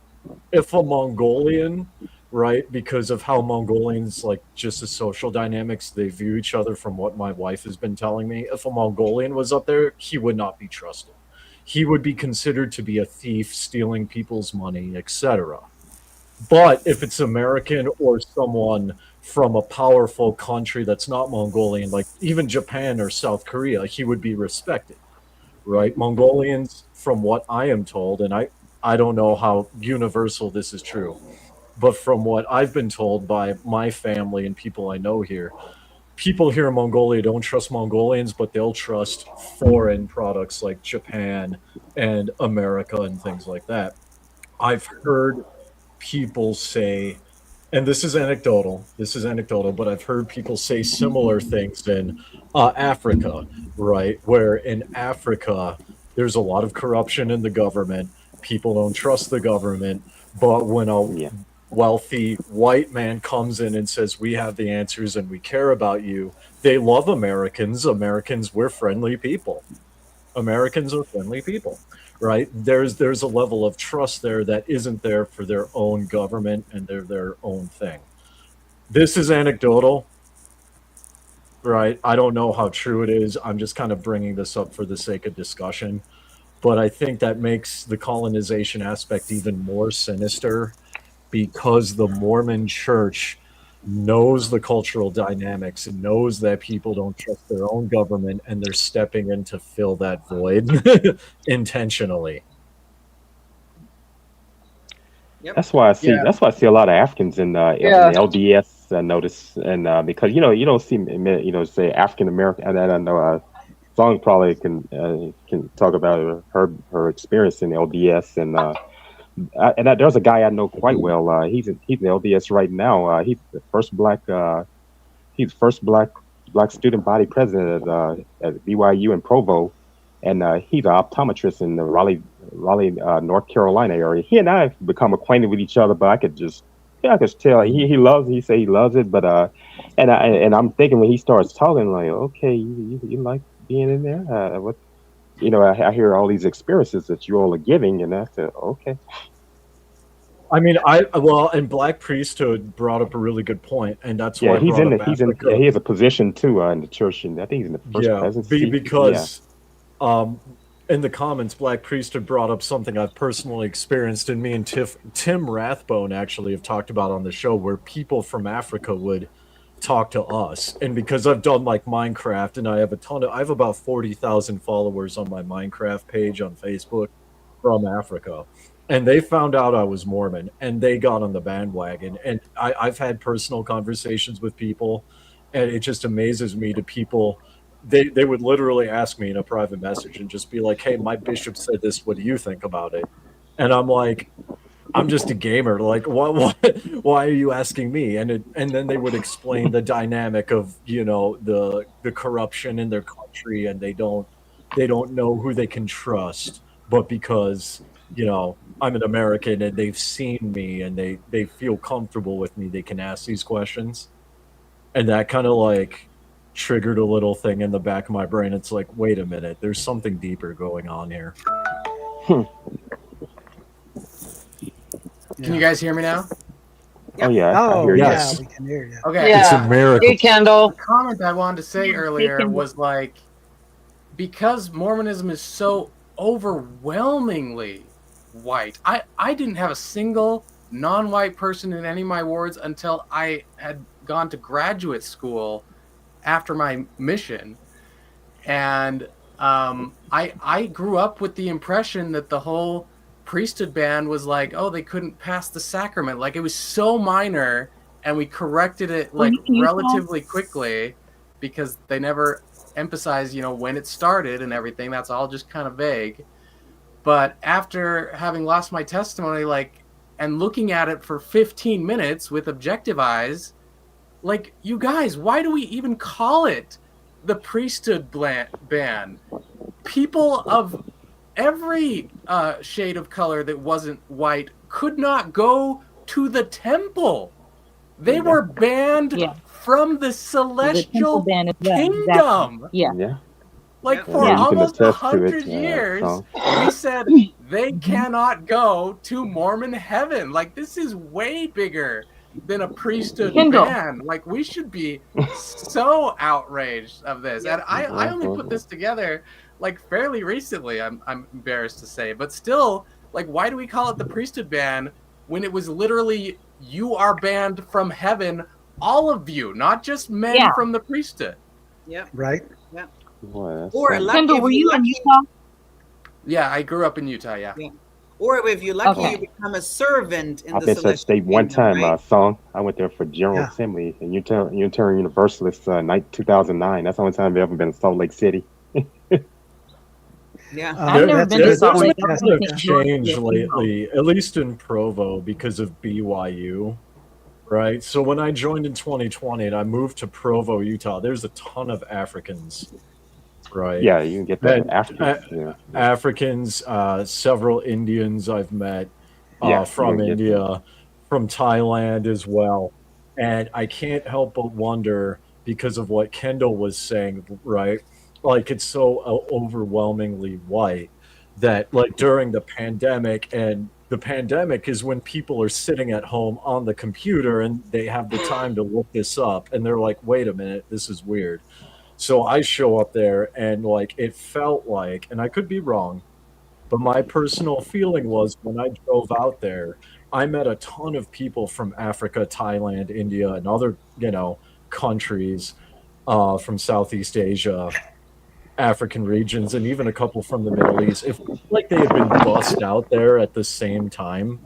J: if a Mongolian, right, because of how Mongolians, like just the social dynamics, they view each other from what my wife has been telling me, if a Mongolian was up there, he would not be trusted. He would be considered to be a thief, stealing people's money, etc. But if it's American or someone from a powerful country that's not Mongolian, like even Japan or South Korea, he would be respected, right? Mongolians, from what I am told, and I don't know how universal this is true, but from what I've been told by my family and people I know here, people here in Mongolia don't trust Mongolians, but they'll trust foreign products like Japan and America and things like that. I've heard people say, and this is anecdotal, but I've heard people say similar things in Africa, right? Where in Africa, there's a lot of corruption in the government. People don't trust the government. But when a
M: Yeah.
J: wealthy white man comes in and says, "We have the answers and we care about you," they love Americans. Americans, we're friendly people. Americans are friendly people, right? There's a level of trust there that isn't there for their own government and their own thing. This is anecdotal, right? I don't know how true it is. I'm just kind of bringing this up for the sake of discussion, but I think that makes the colonization aspect even more sinister because the Mormon church knows the cultural dynamics and knows that people don't trust their own government and they're stepping in to fill that void intentionally.
C: Yep.
M: That's why I see.
D: Yeah.
M: That's why I see a lot of Africans in
K: Yeah.
M: the LDS. I notice, and because you don't see say African American. And I know Song probably can talk about her experience in LDS, and there's a guy I know quite well. He's in LDS right now. He's the first black student body president at BYU in Provo, and he's an optometrist in the Raleigh, North Carolina area. He and I have become acquainted with each other, but I could tell he loves. He say he loves it, but and I'm thinking when he starts talking, like, okay, you like being in there? What I hear all these experiences that you all are giving, and I said, okay.
J: I mean, and Black Priesthood brought up a really good point, and that's
M: Yeah,
J: why I brought up Africa.
M: he has a position too in the church, and I think he's in the first
J: Yeah,
M: presidency. Yeah.
J: because in the comments, Black Priesthood brought up something I've personally experienced, and me and Tim Rathbone actually have talked about on the show, where people from Africa would talk to us. And because I've done like Minecraft, and I have about 40,000 followers on my Minecraft page on Facebook from Africa. And they found out I was Mormon, and they got on the bandwagon. And I've had personal conversations with people, and it just amazes me to people. They would literally ask me in a private message and just be like, "Hey, my bishop said this. What do you think about it?" And I'm like, "I'm just a gamer. Like, why are you asking me?" And then they would explain the dynamic of the corruption in their country, and they don't know who they can trust, but because you know, I'm an American and they've seen me and they feel comfortable with me, they can ask these questions. And that kind of like triggered a little thing in the back of my brain. It's like, wait a minute, there's something deeper going on here.
L: Can you guys hear me now?
M: Oh yeah, I
A: Oh
M: hear you.
A: yeah, we can hear you.
L: Okay.
J: It's a
I: Yeah.
J: miracle.
I: Hey, Kendall.
L: The comment I wanted to say earlier
B: Kendall.
L: was like, because Mormonism is so overwhelmingly white, I didn't have a single non-white person in any of my wards until I had gone to graduate school after my mission. And I grew up with the impression that the whole priesthood ban was like, oh, they couldn't pass the sacrament. Like, it was so minor, and we corrected it like relatively quickly because they never emphasized, you know, when it started and everything. That's all just kind of vague. But after having lost my testimony, like, and looking at it for 15 minutes with objective eyes, like, you guys, why do we even call it the priesthood ban? People of every shade of color that wasn't white could not go to the temple. They were banned from the celestial
B: ban as well.
L: kingdom.
B: Exactly. Yeah.
M: Yeah.
L: Like,
C: Yeah.
L: for
M: Yeah, you can
L: almost
M: attest to
L: 100
M: it,
L: years,
M: so.
L: we said they cannot go to Mormon heaven. Like, this is way bigger than a priesthood
B: Kendall.
L: ban. Like, we should be so outraged of this. And I only put this together like fairly recently, I'm embarrassed to say. But still, like, why do we call it the priesthood ban when it was literally, you are banned from heaven, all of you, not just men from the priesthood?
C: Yeah.
A: Right.
C: Yeah.
M: Boy,
C: Or lucky,
B: Kendall,
C: if
B: were
C: you're
B: you in
C: lucky,
B: Utah?
L: Yeah, I grew up in Utah. Yeah.
C: or if you're lucky,
B: Okay.
C: you become a servant in
M: I've
C: the
M: been to that
C: celestial
M: state one
C: kingdom,
M: time,
C: right?
M: song. I went there for General
A: Yeah.
M: Assembly in Unitarian Universalist, 2009. That's the only time I've ever been to Salt Lake City.
C: Yeah.
B: I've never
A: that's
B: been to
A: good.
B: Salt
J: There's
B: Lake.
J: been a
B: I've
J: lot of
B: been to St. George.
J: change lately, at least in Provo, because of BYU, right? So when I joined in 2020 and I moved to Provo, Utah, there's a ton of Africans, right?
M: Yeah, you can get the
J: And,
M: Africans. Yeah.
J: Africans, several Indians I've met
M: Yeah,
J: from
M: you can get
J: India, from Thailand as well. And I can't help but wonder, because of what Kendall was saying, right? Like, it's so overwhelmingly white that, like, during the pandemic, and the pandemic is when people are sitting at home on the computer and they have the time to look this up and they're like, wait a minute, this is weird. So I show up there and, like, it felt like, and I could be wrong, but my personal feeling was when I drove out there, I met a ton of people from Africa, Thailand, India, and other, you know, countries from Southeast Asia, African regions, and even a couple from the Middle East. It felt like they had been bussed out there at the same time,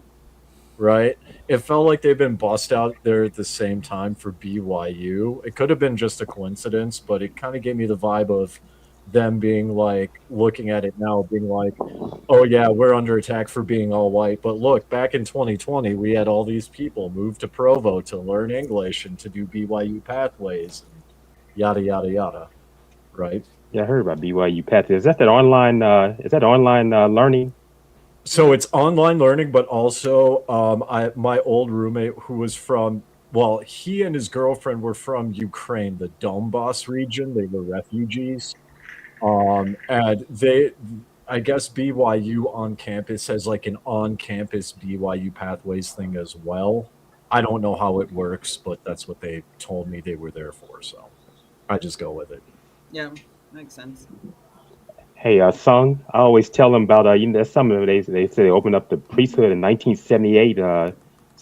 J: right? It felt like they've been bussed out there at the same time for BYU. It could have been just a coincidence, but it kind of gave me the vibe of them being like, looking at it now, being like, oh yeah, we're under attack for being all white. But look, back in 2020, we had all these people move to Provo to learn English and to do BYU pathways, and yada, yada, yada, right?
M: Yeah, I heard about BYU Path. Is that online? Is that online learning?
J: So it's online learning, but also my old roommate who was from, well, he and his girlfriend were from Ukraine, the Donbass region. They were refugees. And I guess BYU on campus has like an on-campus BYU pathways thing as well. I don't know how it works, but that's what they told me they were there for. So I just go with it.
C: Yeah. Makes sense.
M: Hey, Sung, I always tell them about, you know, there's some of them, they say they opened up the priesthood in 1978.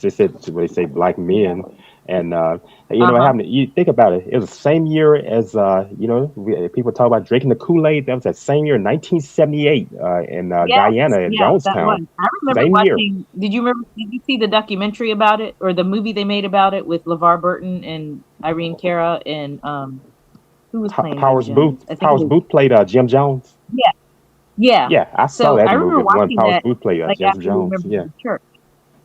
M: They said, they say black men. And, you know, what happened, you think about it, it was the same year as, you know, people talk about drinking the Kool-Aid. That was that same year, 1978, in Guyana, in Jonestown.
B: I remember
M: Same year.
B: watching, did you see the documentary about it, or the movie they made about it with LeVar Burton and Irene Cara and who was playing
M: Howard
B: Jim
M: Booth.
B: Jones?
M: Howard Booth played Jim Jones.
B: Yeah.
M: Yeah, I saw
B: So
M: that
B: I
M: movie.
B: remember
M: One
B: watching
M: Howard
B: that,
M: Booth played
B: like,
M: Jim
B: after we
M: Jones.
B: remembered
M: Yeah.
B: the church.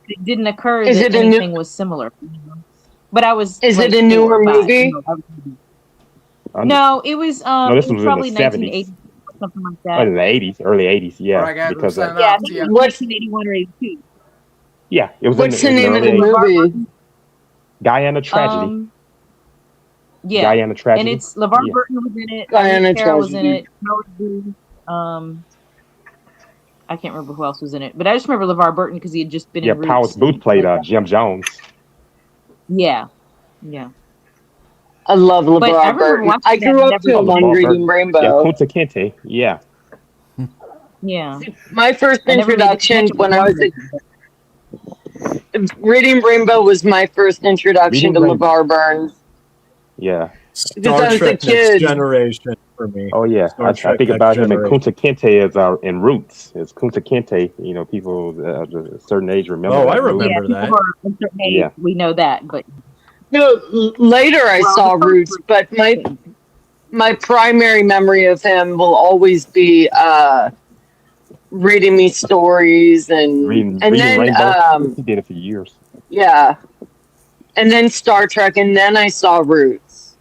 B: It didn't occur
I: Is
B: that
I: it a new-
B: anything was similar. But I was
I: Is
B: like
I: it a newer
B: 4 or 5.
I: movie?
B: No, it was
M: No, this
B: it was
M: was in
B: probably
M: the 70s.
B: 1980. something like
M: Oh,
B: that.
M: in the 80s, early 80s,
L: All
M: yeah.
L: right, guys, we're
M: Because
L: signing
B: Yeah, I
L: off.
B: think
L: See
B: it
L: ya.
B: was
I: What's
B: 1981 or 82.
M: yeah, it was
I: what's the
M: in the
I: name of
M: early
I: the
M: 80s.
I: movie?
M: Guyana Tragedy.
B: Yeah,
M: Guyana
B: and
M: Tragedy.
B: it's LeVar
M: Yeah.
B: Burton was in it.
I: Guyana
B: Irene Cara was in
I: Tragedy.
B: it. Howard Booth. I can't remember who else was in it, but I just remember LeVar Burton because he had just been
M: Yeah,
B: in
M: Powers
B: Roots.
M: Booth
B: And
M: played
B: like,
M: Jim Jones.
B: yeah.
I: I love
B: But I
I: LeVar
B: remember
I: Burton.
B: watching
I: I
B: that and
I: grew up
B: never
I: to
M: Oh,
B: seeing
I: One
M: LeVar
B: it.
I: Reading
M: Burton. Yeah,
I: Rainbow.
M: Kunta Kinte. Yeah.
B: Yeah,
I: My first
B: I never made the
I: introduction
B: connection with
I: when I was
B: Mormonism.
I: Reading Rainbow was my first introduction
M: Reading
I: to
M: Rainbow.
I: LeVar Burns
M: Yeah.
I: because
J: Star
I: I was a
J: Trek Next
I: kid.
J: Generation for me.
M: Oh yeah,
J: Star
M: I
J: Trek
M: think
J: Next
M: about him and
J: Generation.
M: Kunta Kinte as in Roots. It's Kunta Kinte. You know, people of a certain age remember
J: Oh,
M: that
J: I
M: movie.
B: Yeah,
J: remember
B: people
J: that.
B: who are a certain age,
M: Yeah.
B: we know that. But
I: Later I
B: well,
I: saw
B: the first
I: Roots, but my primary memory of him will always be reading me stories
M: Reading
I: then
M: Rainbow. He did it for years.
I: yeah, and then Star Trek, and then I saw Roots.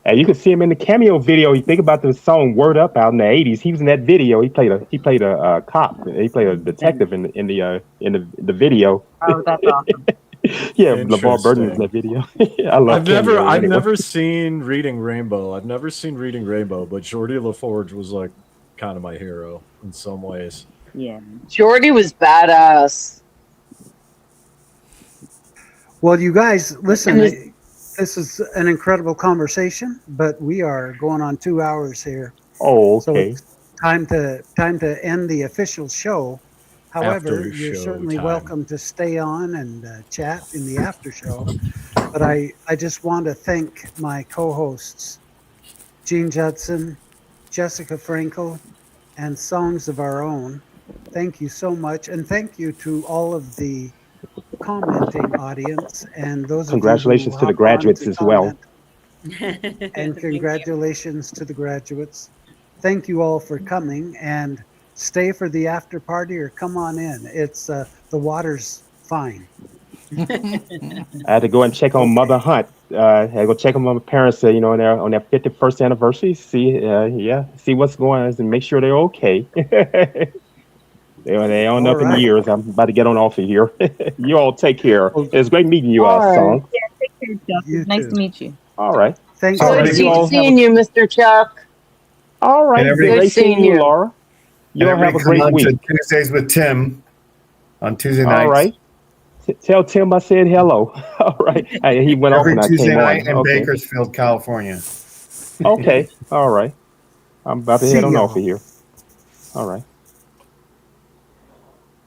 M: And you can see him in the cameo video. You think about the song "Word Up" out in the '80s. He was in that video. He played a cop. He played a detective in the video.
B: oh, that's awesome.
M: Yeah, LeVar Burton was in that video. I love cameos.
J: I've
M: anyway.
J: never seen Reading Rainbow. I've never seen Reading Rainbow, but Geordie LaForge was like kind of my hero in some ways.
B: Yeah,
I: Jordy was badass.
A: Well, you guys, listen,
I: And
A: this is an incredible conversation, but we are going on 2 hours here.
M: Oh,
A: So
M: okay.
A: it's time to end the official show. However,
J: After
A: you're
J: show
A: certainly
J: time.
A: welcome to stay on and chat in the after show. But I just want to thank my co-hosts, Gene Judson, Jessica Frankel, and Songs of Our Own. Thank you so much. And thank you to all of the commenting audience and those of you
M: Congratulations
A: who
M: to the
A: hop on
M: graduates
A: to
M: as well.
A: comment. And congratulations to the graduates. Thank you all for coming, and stay for the after party or come on in. It's the water's fine.
M: I had to go and check on Mother Hunt. I had to go check on my parents, on their 51st anniversary. See what's going on and make sure they're okay. They on
A: All
M: up in
A: right.
M: years. I'm about to get on off of here. You all take care. It's great meeting you,
I: All right.
M: Song.
B: yeah. Take care, Chuck.
A: You
B: It's nice
A: too.
B: to meet you.
M: All right.
A: Thanks.
M: All right,
I: good
M: you all
I: seeing you, Mr. Chuck.
M: All right.
D: And
M: Great seeing you,
I: you.
M: Laura. You all
D: And
M: have a
D: everybody
M: great
D: come on
M: week.
D: to Tuesdays with Tim on Tuesday nights.
M: All right. Tell Tim I said hello. All right. He went off
D: Every
M: when I
D: Tuesday
M: came
D: night
M: on.
D: in
M: Okay.
D: Bakersfield, California.
M: Okay. All right. I'm about to
A: See
M: head on
A: y'all.
M: off of here. All right.